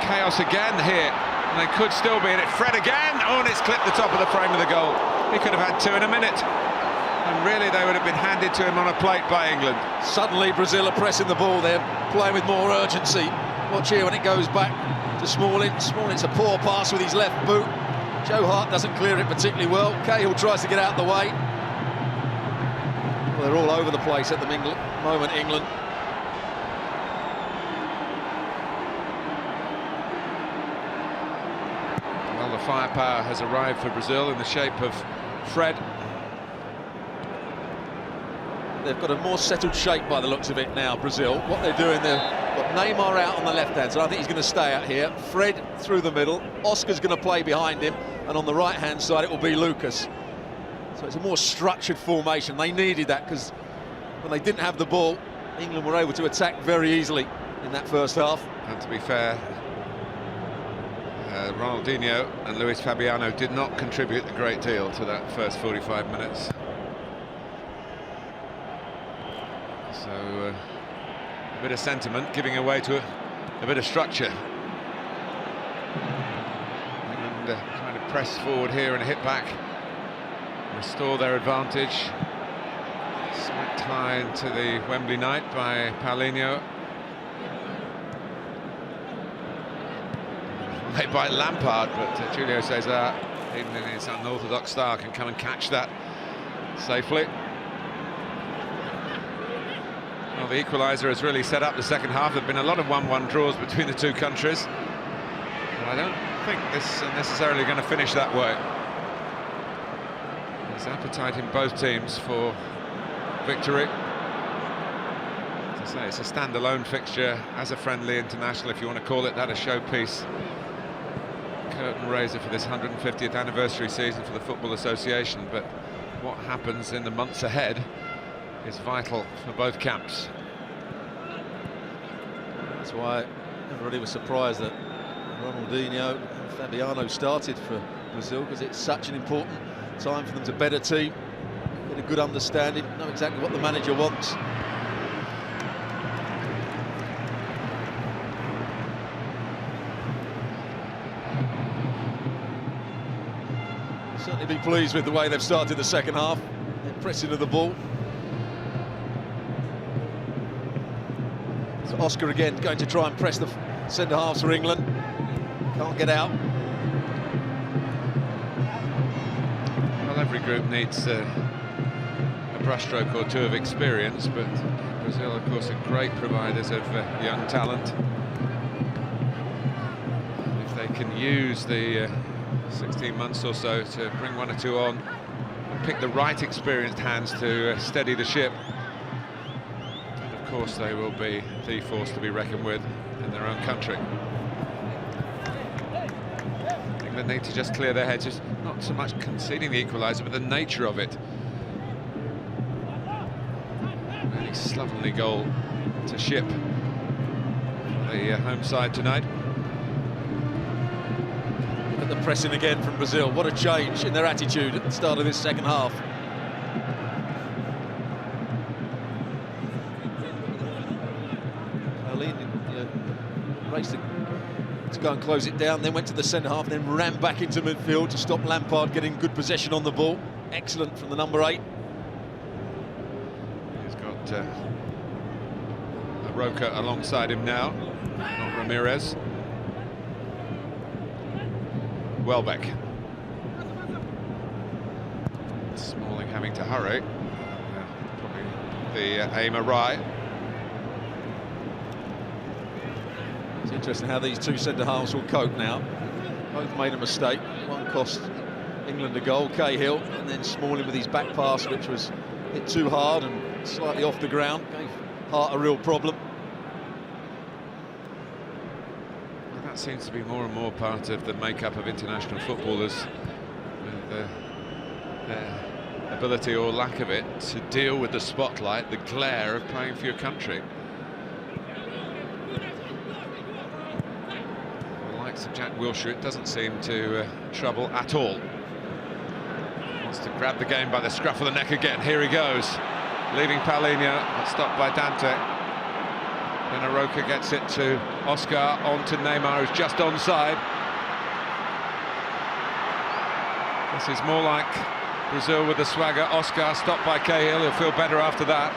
chaos again here, and they could still be in it. Fred again, oh, and it's clipped the top of the frame of the goal. He could have had 2 in a minute, and really they would have been handed to him on a plate by England. Suddenly Brazil are pressing the ball, they're playing with more urgency. Watch here when it goes back to Smalling. Smalling's a poor pass with his left boot. Joe Hart doesn't clear it particularly well. Cahill tries to get out of the way. Well, they're all over the place at the moment, England. Well, the firepower has arrived for Brazil in the shape of Fred. They've got a more settled shape by the looks of it now, Brazil. What they're doing, they've got Neymar out on the left-hand side. I think he's going to stay out here. Fred through the middle. Oscar's going to play behind him. And on the right-hand side, it will be Lucas. So it's a more structured formation. They needed that because when they didn't have the ball, England were able to attack very easily in that first half. And to be fair, Ronaldinho and Luis Fabiano did not contribute a great deal to that first 45 minutes. So a bit of sentiment giving away to a bit of structure. England trying to press forward here and hit back, restore their advantage. Smacked high into the Wembley night by Paulinho. Made by Lampard, but Julio Cesar, even in his unorthodox style, can come and catch that safely. Well, the equaliser has really set up the second half. There have been a lot of 1-1 draws between the two countries, but I don't think this is necessarily going to finish that way. There's appetite in both teams for victory. As I say, it's a standalone fixture as a friendly international, if you want to call it that, a showpiece. Curtain raiser for this 150th anniversary season for the Football Association, but what happens in the months ahead is vital for both camps. That's why everybody was surprised that Ronaldinho and Fabiano started for Brazil, because it's such an important time for them to better team, get a good understanding, know exactly what the manager wants. Certainly be pleased with the way they've started the second half. They're pressing to the ball. So Oscar again going to try and press the centre halves for England. Can't get out. Well, every group needs a brushstroke or two of experience, but Brazil, of course, are great providers of young talent. If they can use the 16 months or so to bring one or two on and pick the right experienced hands to steady the ship, and of course they will be the force to be reckoned with in their own country. England need to just clear their heads, just not so much conceding the equaliser, but the nature of it. Really slovenly goal to ship for the home side tonight. The pressing again from Brazil. What a change in their attitude at the start of this second half. Paulinho raced to go and close it down, then went to the centre half, and then ran back into midfield to stop Lampard getting good possession on the ball. Excellent from the number 8. He's got Roca alongside him now, not Ramirez. Welbeck. Smalling having to hurry. Probably the aim awry. It's interesting how these two centre-halves will cope now. Both made a mistake. One cost England a goal, Cahill, and then Smalling with his back pass, which was hit too hard and slightly off the ground. Gave Hart a real problem. That seems to be more and more part of the makeup of international footballers, with their ability or lack of it to deal with the spotlight, the glare of playing for your country. The likes of Jack Wilshere, it doesn't seem to trouble at all. Wants to grab the game by the scruff of the neck again. Here he goes, leaving Paulinho, stopped by Dante. Then Aroca gets it to Oscar, on to Neymar, who's just onside. This is more like Brazil with the swagger. Oscar stopped by Cahill, he'll feel better after that.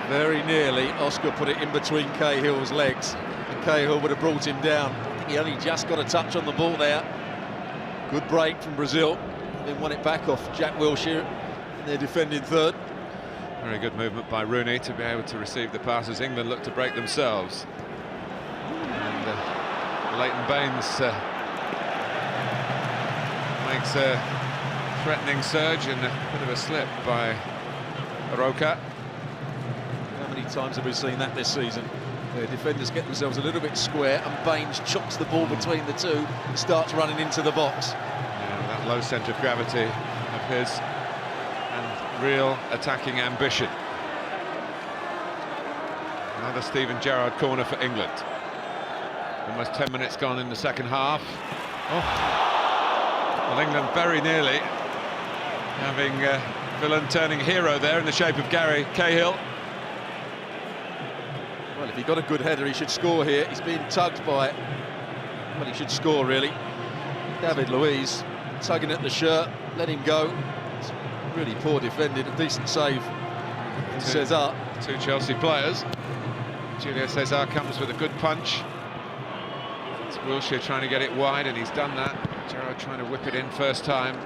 Very nearly, Oscar put it in between Cahill's legs, and Cahill would have brought him down. I think he only just got a touch on the ball there. Good break from Brazil, then won it back off Jack Wilshere, and they're defending third. Very good movement by Rooney to be able to receive the pass as England look to break themselves. And Leighton Baines makes a threatening surge and a bit of a slip by Aroca. How many times have we seen that this season? The defenders get themselves a little bit square, and Baines chops the ball between the two and starts running into the box. Yeah, that low centre of gravity of his and real attacking ambition. Another Steven Gerrard corner for England. Almost 10 minutes gone in the second half. Oh. Well, England very nearly having villain turning hero there in the shape of Gary Cahill. Well, if he got a good header, he should score here. He's being tugged by it. Well, he should score, really. David Luiz tugging at the shirt, let him go. It's really poor defending, a decent save. Cesar. Two Chelsea players. Julio Cesar comes with a good punch. It's Wilshere trying to get it wide, and he's done that. Gerrard trying to whip it in first time.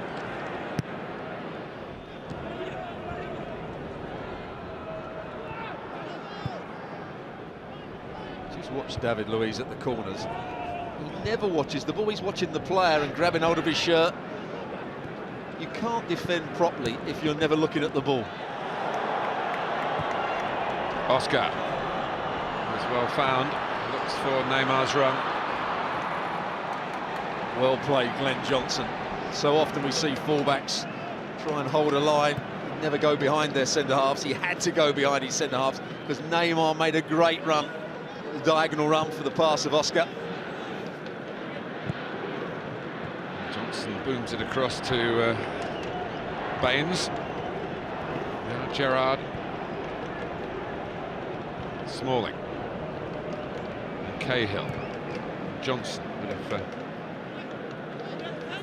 Just watch David Luiz at the corners. He never watches the ball, he's watching the player and grabbing hold of his shirt. You can't defend properly if you're never looking at the ball. Oscar was well found, looks for Neymar's run. Well played, Glenn Johnson. So often we see fullbacks try and hold a line, never go behind their centre-halves. He had to go behind his centre-halves because Neymar made a great run, a diagonal run for the pass of Oscar. Johnson booms it across to Baines. Now Gerrard. Smalling. And Cahill. Johnson. Bit of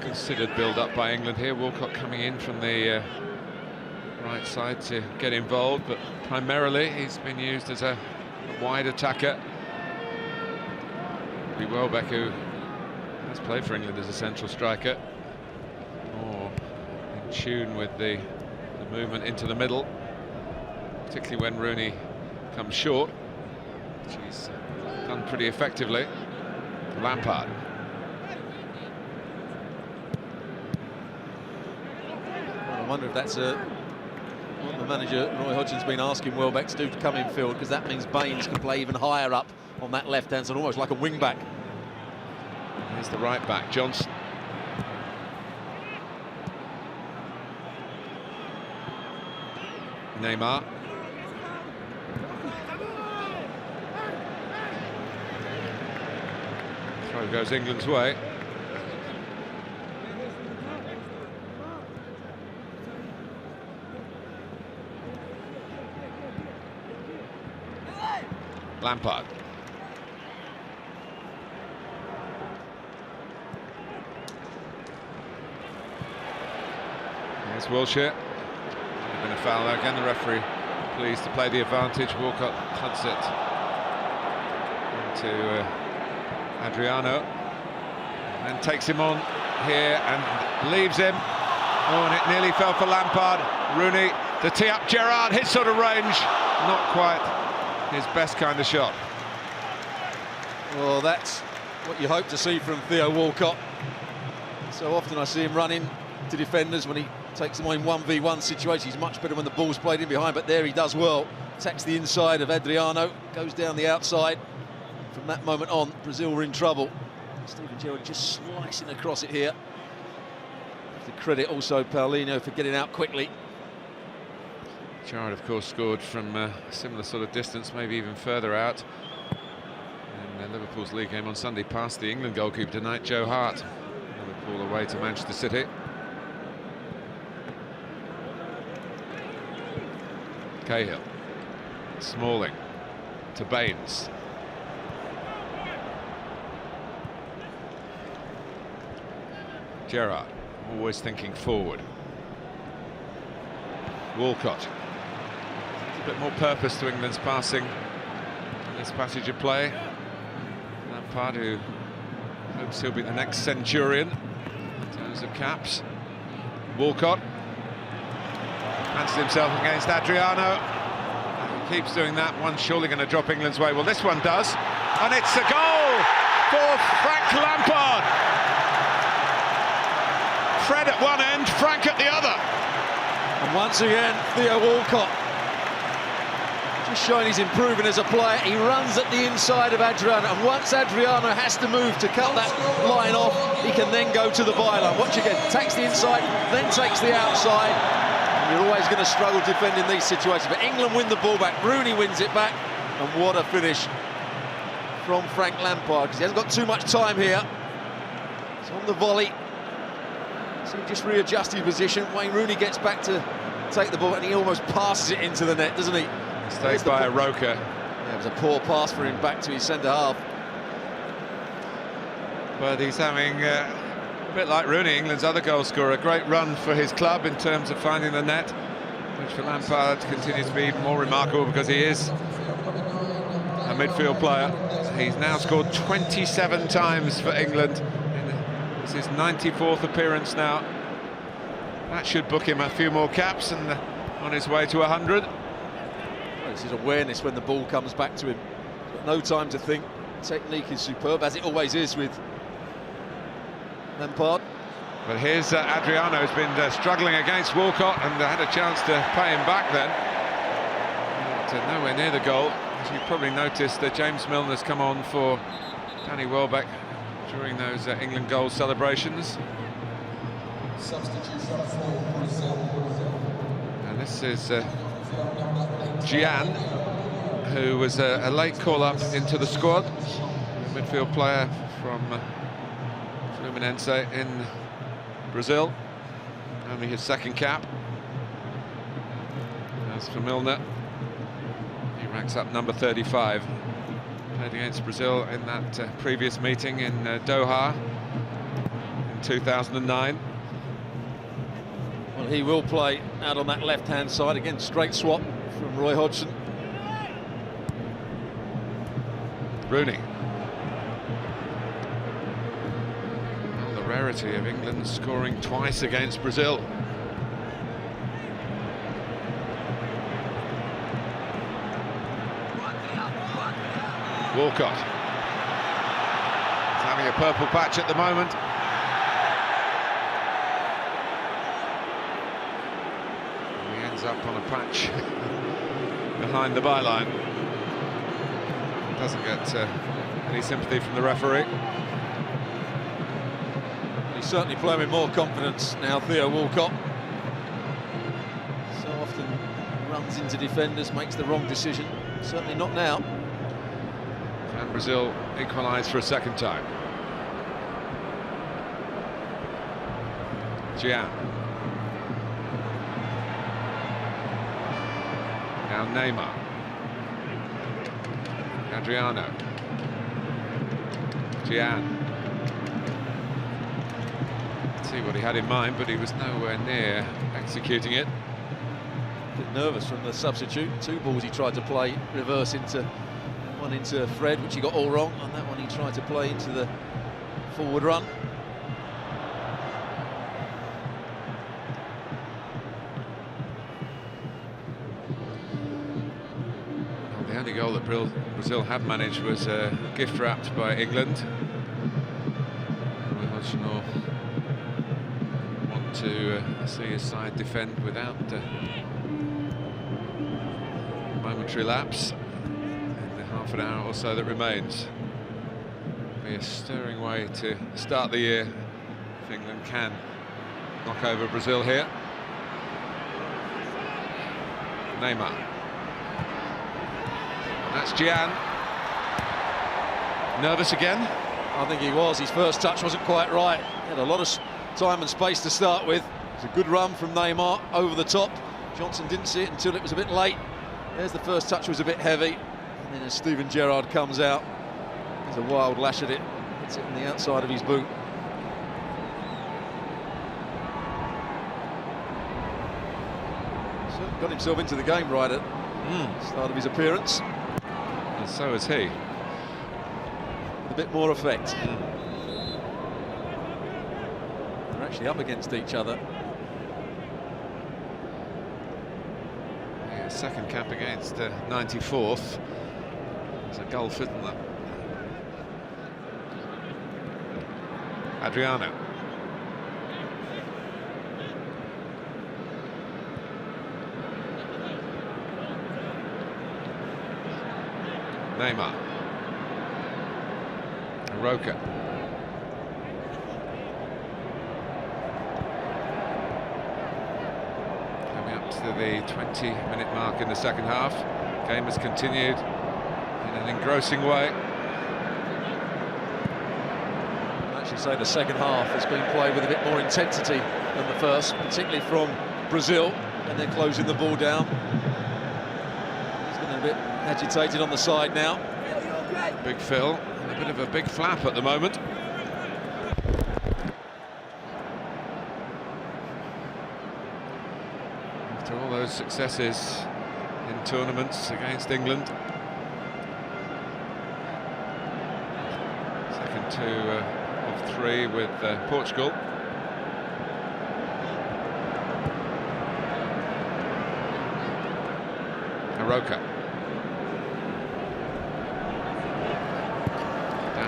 considered build-up by England here. Walcott coming in from the right side to get involved, but primarily he's been used as a wide attacker. Welbeck, who has played for England as a central striker, more in tune with the movement into the middle, particularly when Rooney comes short, which he's done pretty effectively. Lampard. I wonder if that's what the manager, Roy Hodgson's, been asking Welbeck to do, to come in field, because that means Baines can play even higher up on that left-hand side, almost like a wing-back. Here's the right-back, Johnson. Neymar. Throw goes England's way. Lampard. Here's Wilshere. Been a foul there again. The referee pleased to play the advantage. Walcott cuts it into Adriano, and takes him on here and leaves him. Oh, and it nearly fell for Lampard. Rooney to tee up Gerrard, his sort of range, not quite his best kind of shot. Well, that's what you hope to see from Theo Walcott. So often I see him running to defenders when he takes them on in 1v1 situations. He's much better when the ball's played in behind, but there he does well. Attacks the inside of Adriano, goes down the outside. From that moment on, Brazil were in trouble. Steven Gerrard just slicing across it here. To credit also Paulinho for getting out quickly. Gerrard, of course, scored from a similar sort of distance, maybe even further out, in Liverpool's league game on Sunday, past the England goalkeeper tonight, Joe Hart. Liverpool away to Manchester City. Cahill. Smalling to Baines. Gerrard, always thinking forward. Walcott. A bit more purpose to England's passing in this passage of play. Lampard, who hopes he'll be the next centurion in terms of caps. Walcott fancies himself against Adriano. He keeps doing that. One's surely going to drop England's way. Well, this one does, and it's a goal for Frank Lampard. Fred at one end, Frank at the other. And once again, Theo Walcott just showing he's improving as a player. He runs at the inside of Adriano, and once Adriano has to move to cut that line off, he can then go to the byline. Watch again, takes the inside, then takes the outside. And you're always going to struggle defending these situations, but England win the ball back. Rooney wins it back, and what a finish from Frank Lampard, because he hasn't got too much time here. It's on the volley. So he just readjusts his position. Wayne Rooney gets back to take the ball, and he almost passes it into the net, doesn't he? Mistake by Roca. Yeah, it was a poor pass for him back to his centre-half. But he's having, a bit like Rooney, England's other goal scorer, a great run for his club in terms of finding the net, which for Lampard continues to be even more remarkable because he is a midfield player. He's now scored 27 times for England. This is his 94th appearance now. That should book him a few more caps and on his way to 100. This is awareness when the ball comes back to him. Got no time to think. Technique is superb, as it always is with Lampard. But here's Adriano, who's been struggling against Walcott and had a chance to pay him back then. But nowhere near the goal. As you probably noticed, James Milner's come on for Danny Welbeck during those England goal celebrations. Substitution for Brazil. And this is Gian, who was a late call-up into the squad, a midfield player from Fluminense in Brazil, only his second cap. As for Milner, he ranks up number 35. Played against Brazil in that previous meeting in Doha in 2009. Well, he will play out on that left-hand side. Again, straight swap from Roy Hodgson. Rooney. Well, the rarity of England scoring twice against Brazil. Walcott. He's having a purple patch at the moment. He ends up on a patch behind the byline. Doesn't get any sympathy from the referee. He's certainly playing with more confidence now, Theo Walcott. So often runs into defenders, makes the wrong decision. Certainly not now. And Brazil equalise for a second time. Gian. Now Neymar. Adriano. Gian. See what he had in mind, but he was nowhere near executing it. A bit nervous from the substitute. Two balls he tried to play reverse into one into Fred, which he got all wrong, and that one he tried to play into the forward run. The only goal that Brazil had managed was gift wrapped by England. Hodgson want to see his side defend without momentary lapse. Half an hour or so that remains. Be a stirring way to start the year if England can knock over Brazil here. Neymar. That's Gian. Nervous again? I think he was. His first touch wasn't quite right. He had a lot of time and space to start with. It's a good run from Neymar over the top. Johnson didn't see it until it was a bit late. There's the first touch, was a bit heavy. And then as Steven Gerrard comes out, there's a wild lash at it. Hits it on the outside of his boot. So got himself into the game right at the start of his appearance. And so is he. With a bit more effect. They're actually up against each other. Yeah, second cap against 94th. It's a gulf, isn't it? Adriano. Neymar. Roca. Coming up to the 20-minute mark in the second half. Game has continued in an engrossing way. I'd actually say the second half has been played with a bit more intensity than the first, particularly from Brazil, and they're closing the ball down. He's getting a bit agitated on the side now. Big Phil, in a bit of a big flap at the moment. After all those successes in tournaments against England. Second to of 3 with Portugal. Roca.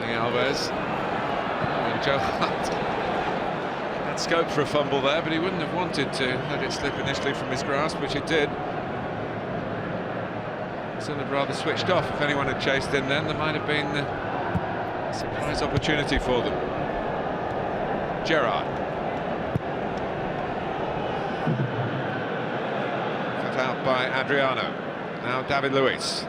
Alves. And Joe Hart had scope for a fumble there, but he wouldn't have wanted to let it slip initially from his grasp, which it did. Still had rather switched off. If anyone had chased in then, there might have been a surprise opportunity for them. Gerrard. Cut out by Adriano. Now David Luiz.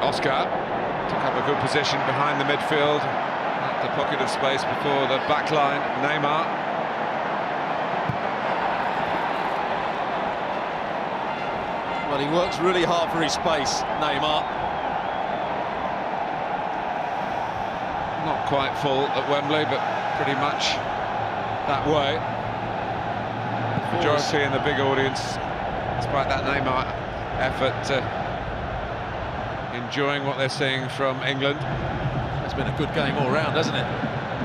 Oscar took up a good position behind the midfield, at the pocket of space before the back line. Neymar. Well, he works really hard for his space, Neymar. Not quite full at Wembley, but pretty much that way. Majority in the big audience, despite that Neymar effort, enjoying what they're seeing from England. It's been a good game all round, hasn't it?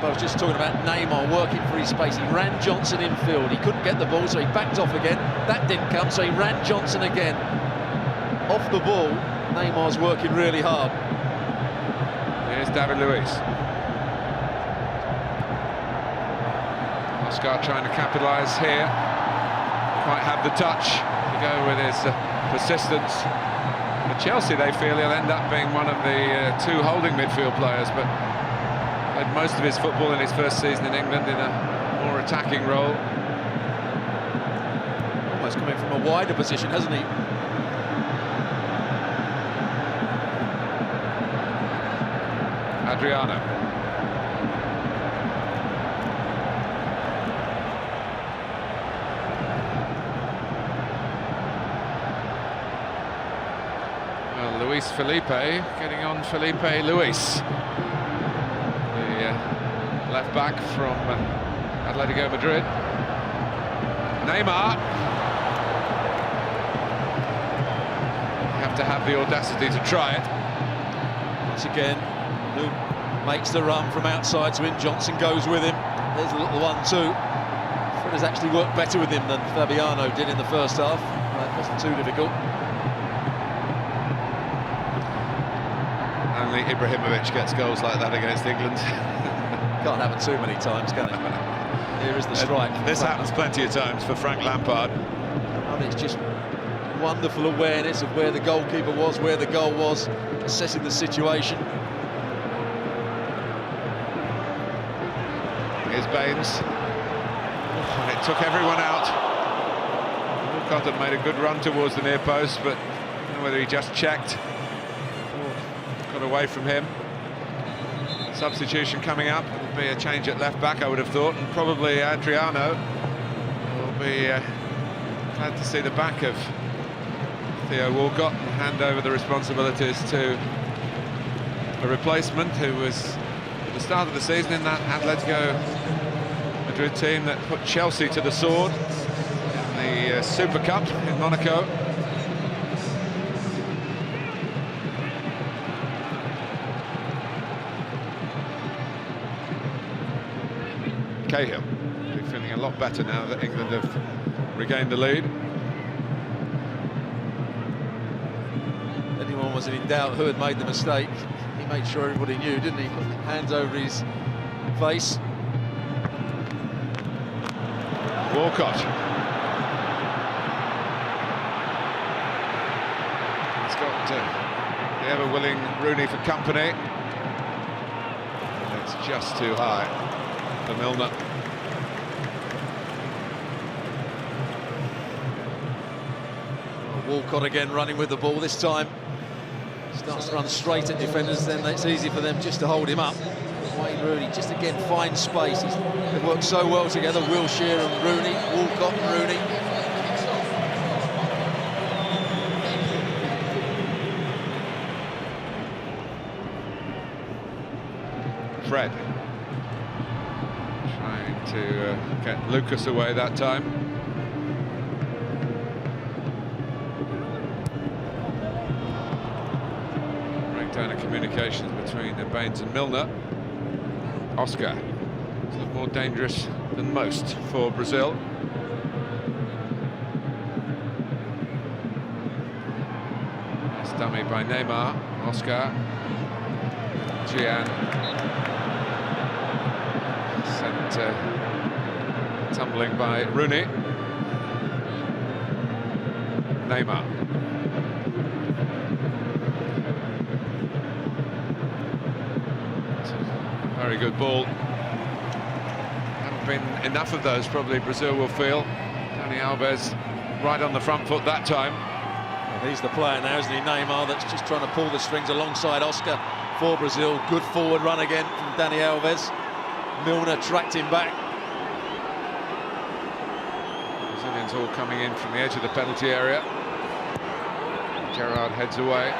But I was just talking about Neymar working for his space. He ran Johnson in field. He couldn't get the ball, so he backed off again. That didn't come, so he ran Johnson again. Off the ball, Neymar's working really hard. Here's David Luiz. Oscar trying to capitalise here. Quite have the touch to go with his persistence. For Chelsea, they feel he'll end up being one of the 2 holding midfield players, but played most of his football in his first season in England in a more attacking role. Almost coming from a wider position, hasn't he? Adriano. Luis Felipe getting on Felipe Luis, the left back from Atletico Madrid. Neymar. You have to have the audacity to try it. Once again, Luke makes the run from outside to him. Johnson goes with him. There's a little 1-2. Fred has actually worked better with him than Fabiano did in the first half. That wasn't too difficult. Only Ibrahimovic gets goals like that against England. Can't happen too many times, can it? Here is the strike. This happens plenty of times for Frank Lampard. And it's just wonderful awareness of where the goalkeeper was, where the goal was, assessing the situation. Here's Baines. And it took everyone out. Walcott had made a good run towards the near post, but I don't know whether he just checked. Got away from him. Substitution coming up. It'll be a change at left back, I would have thought, and probably Adriano will be glad to see the back of Theo Walcott and hand over the responsibilities to a replacement who was at the start of the season in that Atletico Madrid team that put Chelsea to the sword in the Super Cup in Monaco. Cahill feeling a lot better now that England have regained the lead. Anyone anyone was in doubt who had made the mistake, he made sure everybody knew, didn't he? Put hands over his face. Walcott. He's got the ever-willing Rooney for company. And it's just too high for Milner. Walcott again running with the ball this time. Starts to run straight at defenders, then it's easy for them just to hold him up. Wayne Rooney just again finds space. They've worked so well together, Wilshere and Rooney, Walcott and Rooney. Fred trying to get Lucas away that time. Breakdown of communications between Baines and Milner. Oscar is a lot more dangerous than most for Brazil. Nice dummy by Neymar. Oscar. Gian. Sent tumbling by Rooney. Neymar. Very good ball. Haven't been enough of those, probably, Brazil will feel. Dani Alves right on the front foot that time. Well, he's the player now, isn't he? Neymar, that's just trying to pull the strings alongside Oscar for Brazil. Good forward run again from Dani Alves. Milner tracked him back. Brazilians all coming in from the edge of the penalty area. Gerrard heads away.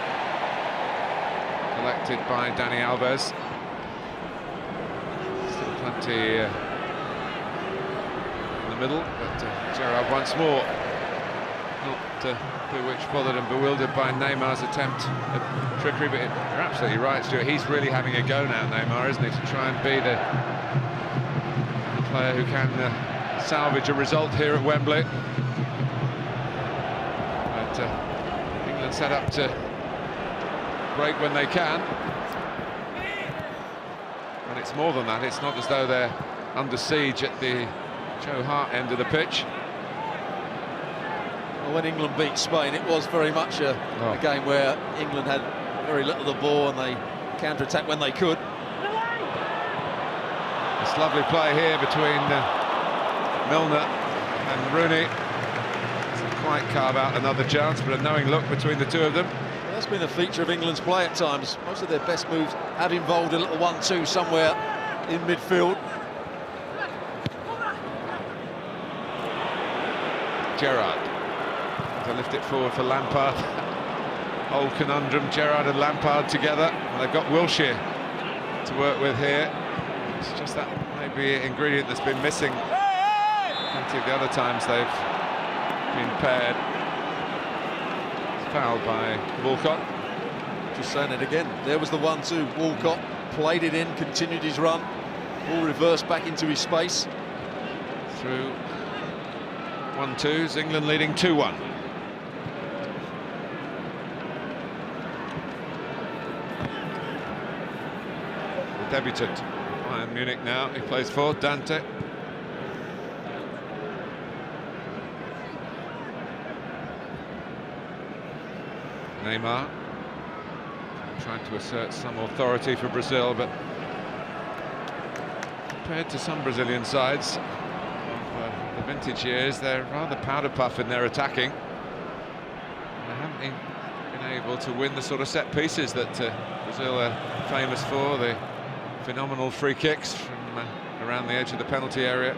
Collected by Dani Alves. Plenty in the middle, but Gerrard once more not bewitched, bothered and bewildered by Neymar's attempt at trickery. But you're absolutely right, Stuart, he's really having a go now, Neymar, isn't he, to try and be the player who can salvage a result here at Wembley. But England set up to break when they can. And it's more than that, it's not as though they're under siege at the Joe Hart end of the pitch. Well, when England beat Spain, it was very much a game where England had very little of the ball and they counter-attacked when they could. This lovely play here between Milner and Rooney. Doesn't quite carve out another chance, but a knowing look between the two of them. That's been a feature of England's play at times. Most of their best moves have involved a little 1-2 somewhere in midfield. Gerrard to lift it forward for Lampard. Old conundrum, Gerrard and Lampard together. And they've got Wilshere to work with here. It's just that maybe ingredient that's been missing. Plenty of the other times they've been paired. Fouled by Walcott. Just saying it again, there was the 1-2. Walcott played it in, continued his run, ball reversed back into his space. Through 1-2s, England leading 2-1. The debutant, Bayern Munich now, he plays for Dante. Neymar trying to assert some authority for Brazil, but compared to some Brazilian sides of the vintage years, they're rather powder puff in their attacking. They haven't been able to win the sort of set pieces that Brazil are famous for, the phenomenal free kicks from around the edge of the penalty area.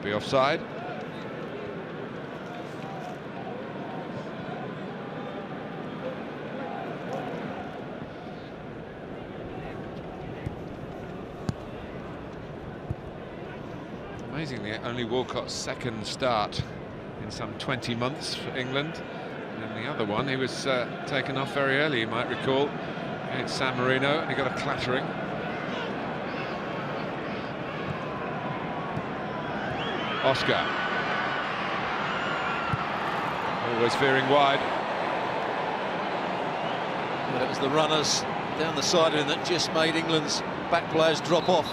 Be offside. Amazingly, only Walcott's second start in some 20 months for England. And the other one, he was taken off very early, you might recall, against San Marino, and he got a clattering. Oscar Always veering wide. But it was the runners down the side of him that just made England's back players drop off.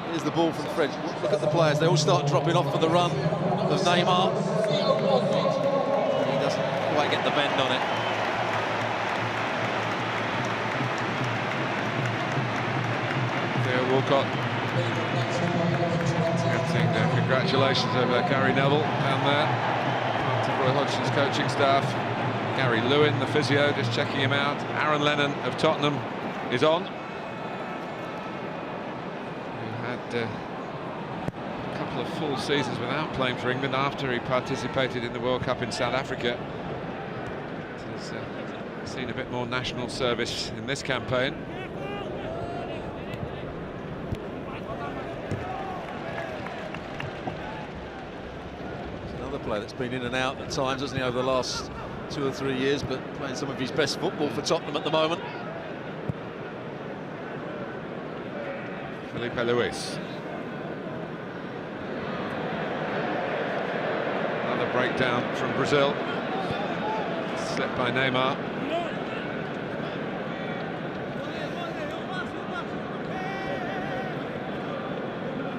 Here's the ball from Fred. Look at the players, they all start dropping off for the run of Neymar. He doesn't quite get the bend on it. Theo Walcott getting congratulations over Gary Neville down there. Part of Roy Hodgson's coaching staff. Gary Lewin, the physio, just checking him out. Aaron Lennon of Tottenham is on. Who had a couple of full seasons without playing for England after he participated in the World Cup in South Africa. He's seen a bit more national service in this campaign. Another player that's been in and out at times, hasn't he, over the last 2 or 3 years, but playing some of his best football for Tottenham at the moment. Felipe Luis. Another breakdown from Brazil. Slipped by Neymar.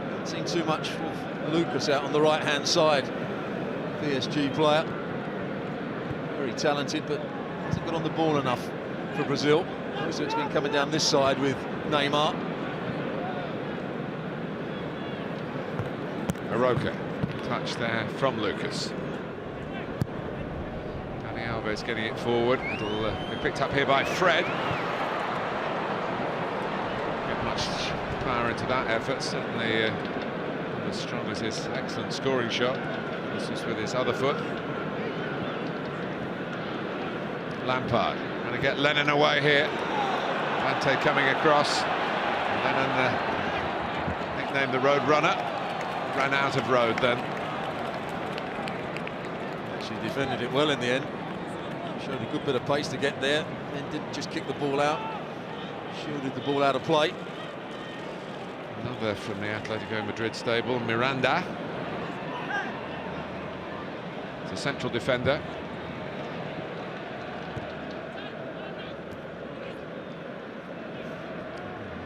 Haven't seen too much of Lucas out on the right-hand side. PSG player. Very talented, but hasn't got on the ball enough for Brazil. So it's been coming down this side with Neymar. Aroca, touch there from Lucas. Dani Alves getting it forward. It'll be picked up here by Fred. Get much power into that effort. Certainly not as strong as his excellent scoring shot. This is with his other foot. Lampard trying to get Lennon away here. Dante coming across. Lennon, nicknamed the Road Runner, ran out of road then. She defended it well in the end. Showed a good bit of pace to get there, then didn't just kick the ball out. Shielded the ball out of play. Another from the Atletico Madrid stable, Miranda. It's a central defender.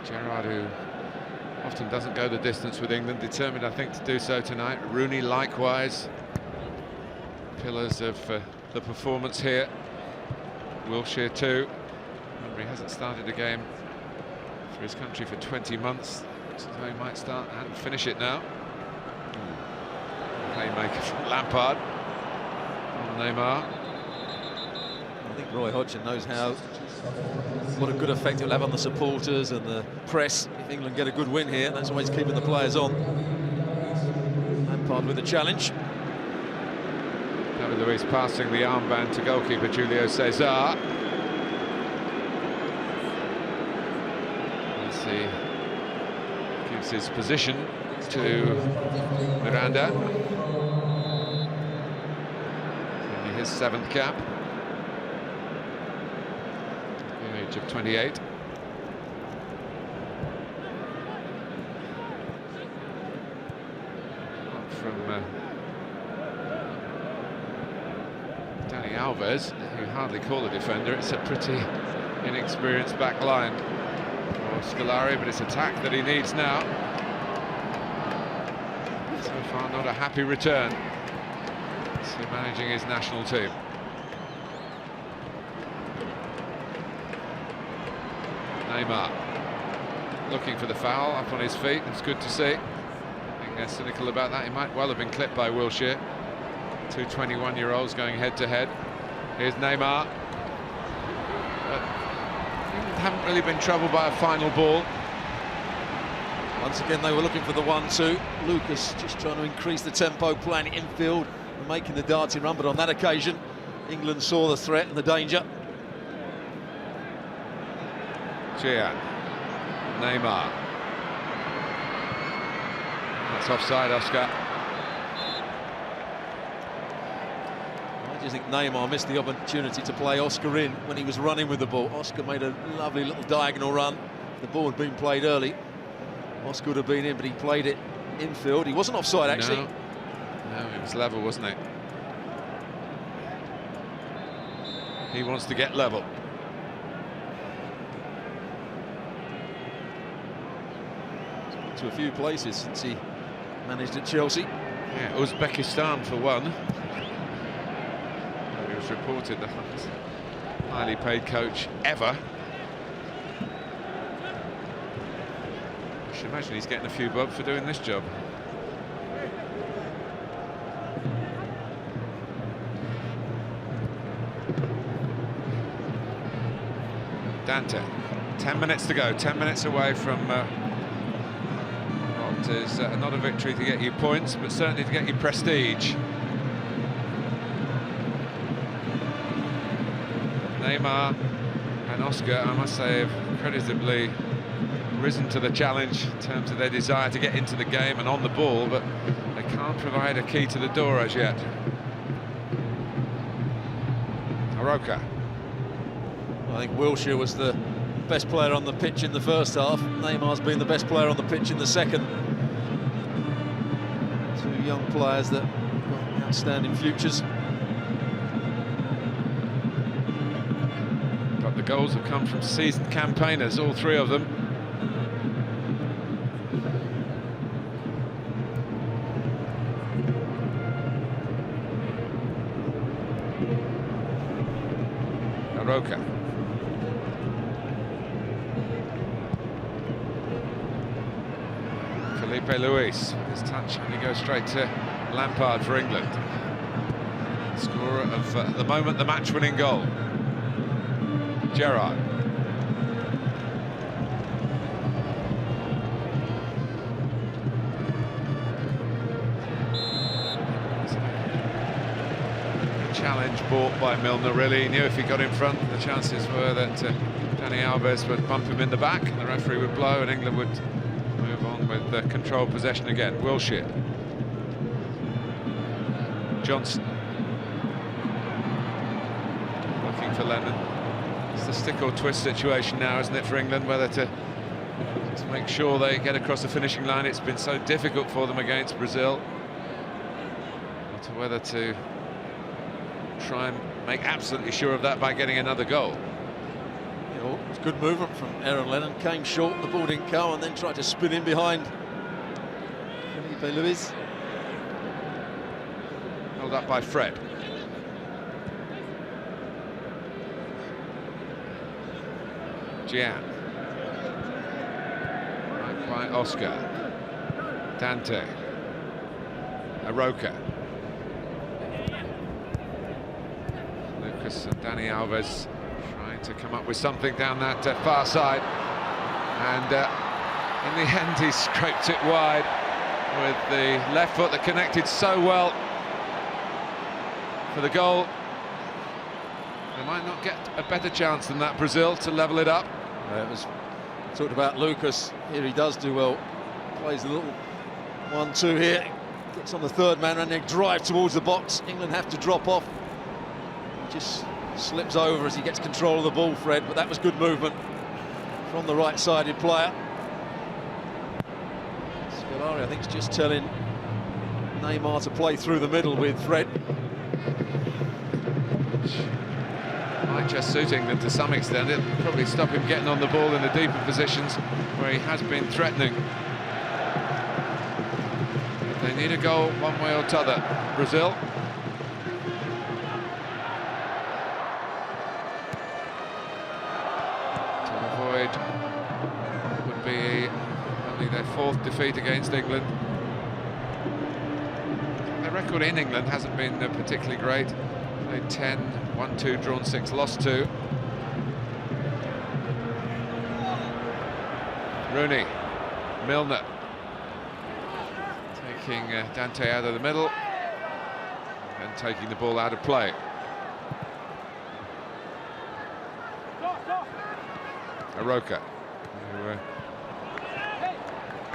Gerrard, who often doesn't go the distance with England, determined, I think, to do so tonight. Rooney likewise. Pillars of the performance here. Wilshere too. Remember, he hasn't started a game for his country for 20 months, so he might start and finish it now. Playmaker from Lampard on Neymar. I think Roy Hodgson knows what a good effect it'll have on the supporters and the press if England get a good win here. That's always keeping the players on. Lampard with the challenge. David Luiz passing the armband to goalkeeper Julio Cesar. As he gives his position to Miranda. It's only his 7th cap. The age of 28. From Dani Alves, who hardly call a defender. It's a pretty inexperienced back line for Scolari, but it's attack that he needs now. So far, not a happy return to managing his national team. Neymar looking for the foul, up on his feet. It's good to see. Being cynical about that, he might well have been clipped by Wilshere. Two 21-year-olds going head-to-head. Here's Neymar. But haven't really been troubled by a final ball. Once again, they were looking for the 1-2. Lucas just trying to increase the tempo, playing it infield and making the darting run, but on that occasion, England saw the threat and the danger. Gian. Neymar. That's offside, Oscar. I just think Neymar missed the opportunity to play Oscar in when he was running with the ball. Oscar made a lovely little diagonal run. The ball had been played early. Oscar would have been in, but he played it infield. He wasn't offside, actually. No, it was level, wasn't it? He wants to get level. To a few places since he managed at Chelsea. Yeah, Uzbekistan for one. He was reported the highly paid coach ever. I should imagine he's getting a few bob for doing this job. Dante, 10 minutes to go, 10 minutes away from what is not a victory to get you points, but certainly to get you prestige. Neymar and Oscar, I must say, have creditably risen to the challenge in terms of their desire to get into the game and on the ball, but they can't provide a key to the door as yet. Aroka. I think Wilshere was the best player on the pitch in the first half. Neymar's been the best player on the pitch in the second. Two young players that got outstanding futures. But the goals have come from seasoned campaigners, all three of them. Aroka. Felipe Luis, his touch only goes straight to Lampard for England. Scorer of, at the moment, the match-winning goal. Gerrard. Challenge bought by Milner, really. He knew if he got in front, the chances were that Dani Alves would bump him in the back and the referee would blow and England would move on with controlled possession again. Wilshere. Johnson. Looking for Lennon. It's the stick or twist situation now, isn't it, for England, whether to just make sure they get across the finishing line. It's been so difficult for them against Brazil. Or to whether to try and make absolutely sure of that by getting another goal. You know, it was good movement from Aaron Lennon. Came short, the ball didn't go, and then tried to spin in behind Felipe Luis. Held up by Fred. Gian. Right by Oscar. Dante. Aroka. Lucas and Dani Alves trying to come up with something down that far side, and in the end he scraped it wide with the left foot that connected so well for the goal. They might not get a better chance than that, Brazil, to level it up. It was talked about Lucas. Here he does do well. Plays a little 1-2 here. Gets on the third man and they drive towards the box. England have to drop off. Just slips over as he gets control of the ball, Fred, but that was good movement from the right-sided player. Scolari, I think, is just telling Neymar to play through the middle with Fred. Might just suit England to some extent. It'll probably stop him getting on the ball in the deeper positions where he has been threatening. But they need a goal one way or t'other, Brazil. Would be only their fourth defeat against England. Their record in England hasn't been particularly great. Played 10, won 2, drawn 6, lost 2. Rooney, Milner, taking Dante out of the middle and taking the ball out of play. Aroka, who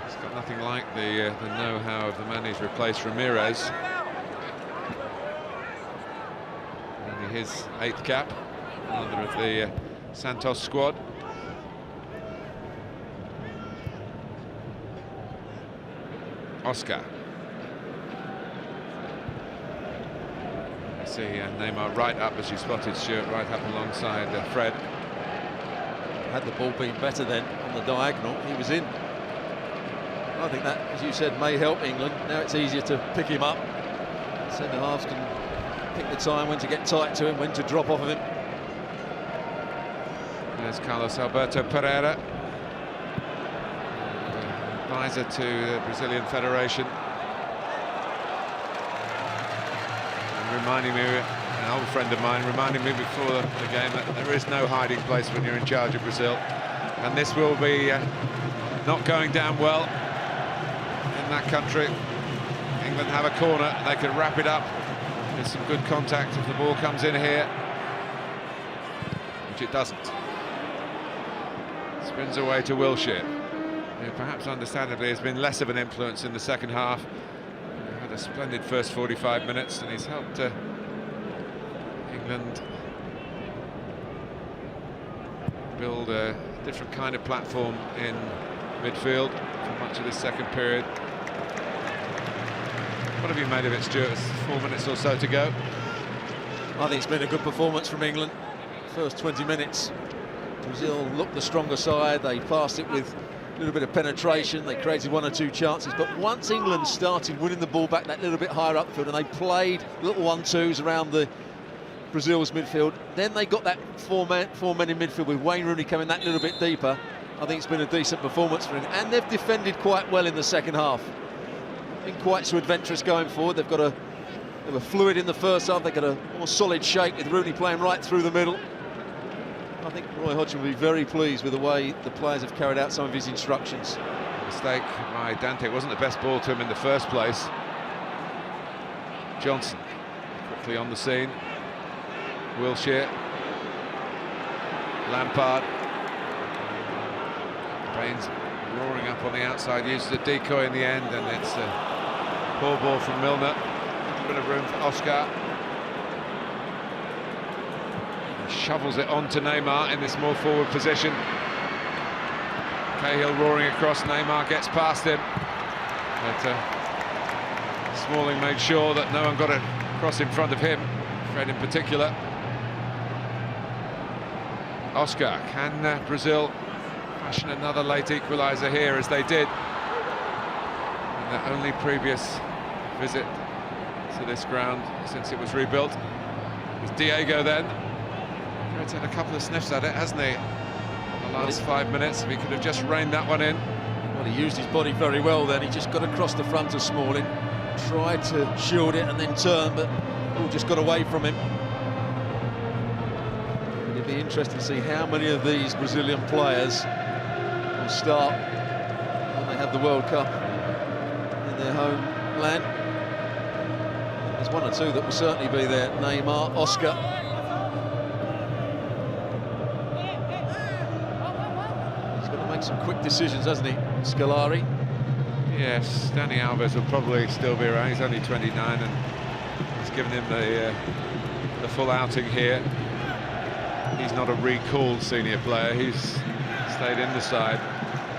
has got nothing like the know-how of the man who's replaced Ramirez. Only his 8th cap, another of the Santos squad. Oscar. see Neymar right up, as you spotted, Stuart, right up alongside Fred. Had the ball been better then on the diagonal, he was in. I think that, as you said, may help England. Now it's easier to pick him up. Centre halves can pick the time when to get tight to him, when to drop off of him. There's Carlos Alberto Pereira, advisor to the Brazilian Federation. And reminding me, an old friend of mine, reminding me before the game that there is no hiding place when you're in charge of Brazil. And this will be not going down well in that country. England have a corner, they can wrap it up with some good contact if the ball comes in here, which it doesn't. Spins away to Wilshere, who perhaps understandably has been less of an influence in the second half. He had a splendid first 45 minutes and he's helped England build a different kind of platform in midfield for much of this second period. What have you made of it, Stuart? 4 minutes or so to go. I think it's been a good performance from England. First 20 minutes, Brazil looked the stronger side. They passed it with a little bit of penetration. They created 1 or 2 chances. But once England started winning the ball back that little bit higher up the field, and they played little 1-2s around the Brazil's midfield, then they got that four men in midfield with Wayne Rooney coming that little bit deeper. I think it's been a decent performance for England, and they've defended quite well in the second half. Been quite so adventurous going forward. They were fluid in the first half. They've got a more solid shape with Rooney playing right through the middle. I think Roy Hodgson will be very pleased with the way the players have carried out some of his instructions. Mistake by Dante. It wasn't the best ball to him in the first place. Johnson quickly on the scene. Wilshere. Lampard. Baines roaring up on the outside, uses a decoy in the end, and it's a poor ball from Milner. A bit of room for Oscar. He shovels it on to Neymar in this more forward position. Cahill roaring across, Neymar gets past him. But Smalling made sure that no one got across in front of him, Fred in particular. Oscar, can Brazil fashion another late equaliser here, as they did in their only previous visit to this ground since it was rebuilt? It was Diego then. Fred's had a couple of sniffs at it, hasn't he, in the last 5 minutes? If he could have just reined that one in. Well, he used his body very well then. He just got across the front of Smalling, tried to shield it and then turn, but all just got away from him. It'd be interesting to see how many of these Brazilian players will start when they have the World Cup in their homeland. There's 1 or 2 that will certainly be there. Neymar, Oscar. He's got to make some quick decisions, hasn't he, Scolari? Yes, Dani Alves will probably still be around. He's only 29 and he's given him the full outing here. He's not a recalled senior player, he's stayed in the side.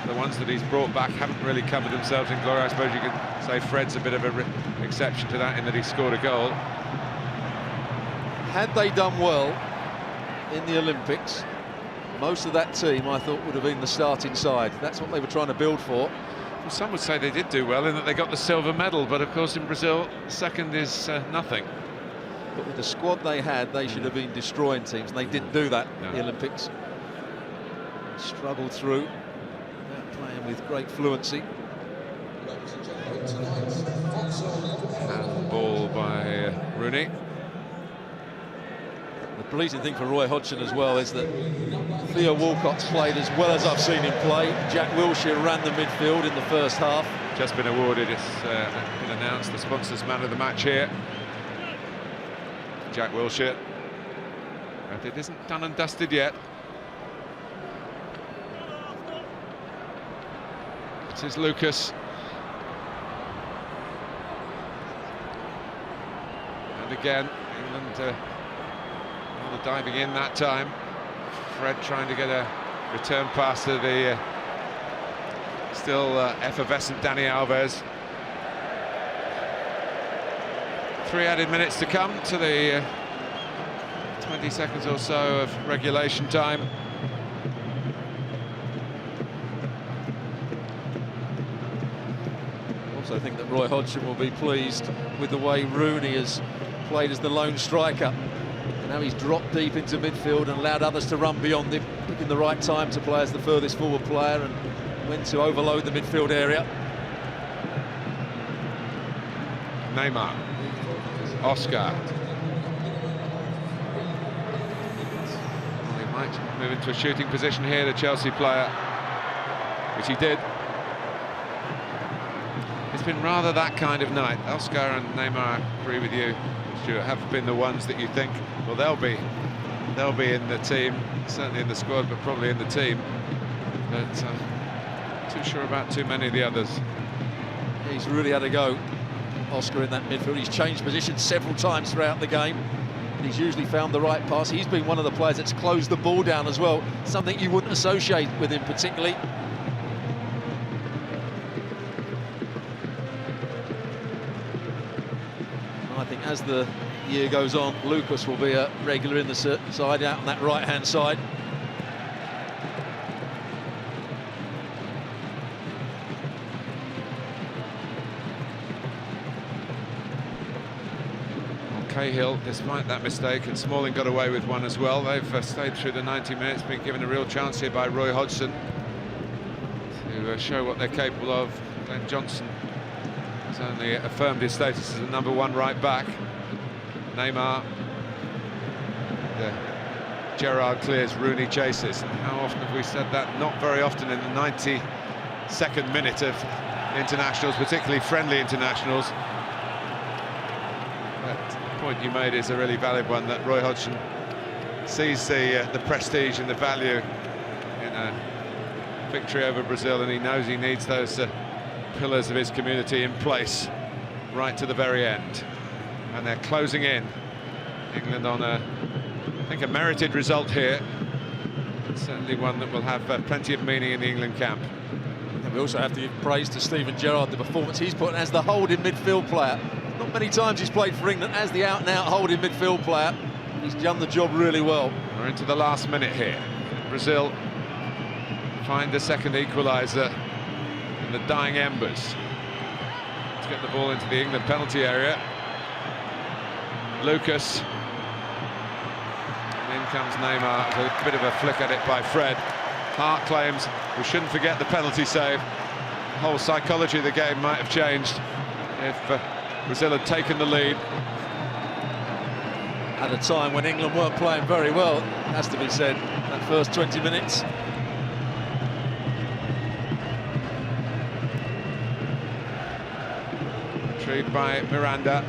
The ones that he's brought back haven't really covered themselves in glory. I suppose you could say Fred's a bit of an exception to that in that he scored a goal. Had they done well in the Olympics, most of that team, I thought, would have been the starting side. That's what they were trying to build for. Well, some would say they did do well in that they got the silver medal, but of course in Brazil, second is nothing. But with the squad they had, they should have been destroying teams, and they didn't do that in the Olympics. Struggled through, playing with great fluency. And ball by Rooney. The pleasing thing for Roy Hodgson as well is that Theo Walcott's played as well as I've seen him play. Jack Wilshere ran the midfield in the first half. Just been awarded, it's been announced, the sponsors man of the match here. Jack Wilshere. But it isn't done and dusted yet. It is Lucas. And again, England diving in that time. Fred trying to get a return pass to the still effervescent Dani Alves. 3 added minutes to come to the 20 seconds or so of regulation time. I think that Roy Hodgson will be pleased with the way Rooney has played as the lone striker. And now he's dropped deep into midfield and allowed others to run beyond him, picking the right time to play as the furthest forward player and when to overload the midfield area. Neymar, Oscar. He might move into a shooting position here, the Chelsea player, which he did. It's been rather that kind of night. Oscar and Neymar, I agree with you, Stuart, have been the ones that you think, well, they'll be in the team, certainly in the squad, but probably in the team. But too sure about too many of the others. He's really had a go, Oscar, in that midfield. He's changed positions several times throughout the game, and he's usually found the right pass. He's been one of the players that's closed the ball down as well, something you wouldn't associate with him particularly. I think as the year goes on, Lucas will be a regular in the side out on that right-hand side. Cahill, despite that mistake, and Smalling got away with one as well. They've stayed through the 90 minutes, been given a real chance here by Roy Hodgson to show what they're capable of. Glenn Johnson has only affirmed his status as the #1 right back. Neymar, Gerrard clears, Rooney chases. How often have we said that? Not very often in the 92nd minute of internationals, particularly friendly internationals. That point you made is a really valid one, that Roy Hodgson sees the prestige and the value in a victory over Brazil, and he knows he needs those pillars of his community in place right to the very end. And they're closing in. England on I think a merited result here. Certainly one that will have plenty of meaning in the England camp. And we also have to give praise to Steven Gerrard, the performance he's put as the holding midfield player. Not many times he's played for England as the out-and-out holding midfield player. He's done the job really well. We're into the last minute here. Brazil find the second equaliser in the dying embers. Let's get the ball into the England penalty area. Lucas. And in comes Neymar. A bit of a flick at it by Fred. Hart claims we shouldn't forget the penalty save. The whole psychology of the game might have changed if Brazil had taken the lead. At a time when England weren't playing very well, it has to be said, that first 20 minutes. Retrieved by Miranda.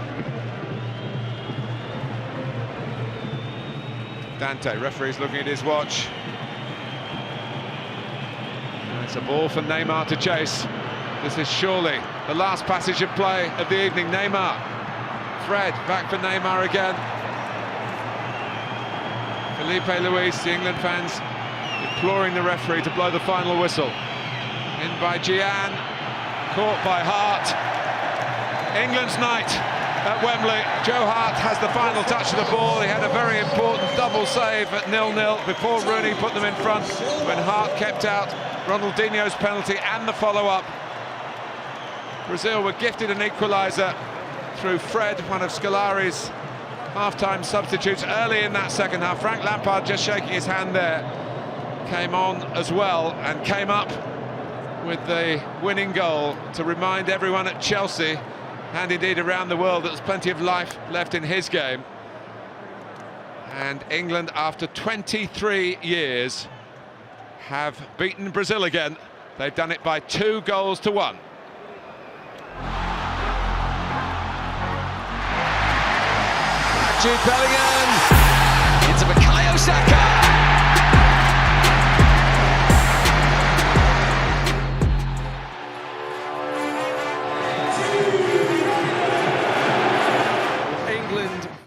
Dante, referee's looking at his watch. And it's a ball for Neymar to chase. This is surely the last passage of play of the evening. Neymar. Fred, back for Neymar again. Felipe Luis, the England fans imploring the referee to blow the final whistle. In by Gian, caught by Hart. England's night at Wembley. Joe Hart has the final touch of the ball. He had a very important double save at 0-0 before Rooney put them in front, when Hart kept out Ronaldinho's penalty and the follow-up. Brazil were gifted an equaliser through Fred, one of Scolari's half-time substitutes early in that second half. Frank Lampard, just shaking his hand there, came on as well and came up with the winning goal to remind everyone at Chelsea and indeed around the world that there's plenty of life left in his game. And England, after 23 years, have beaten Brazil again. They've done it by 2-1. Jude Bellingham.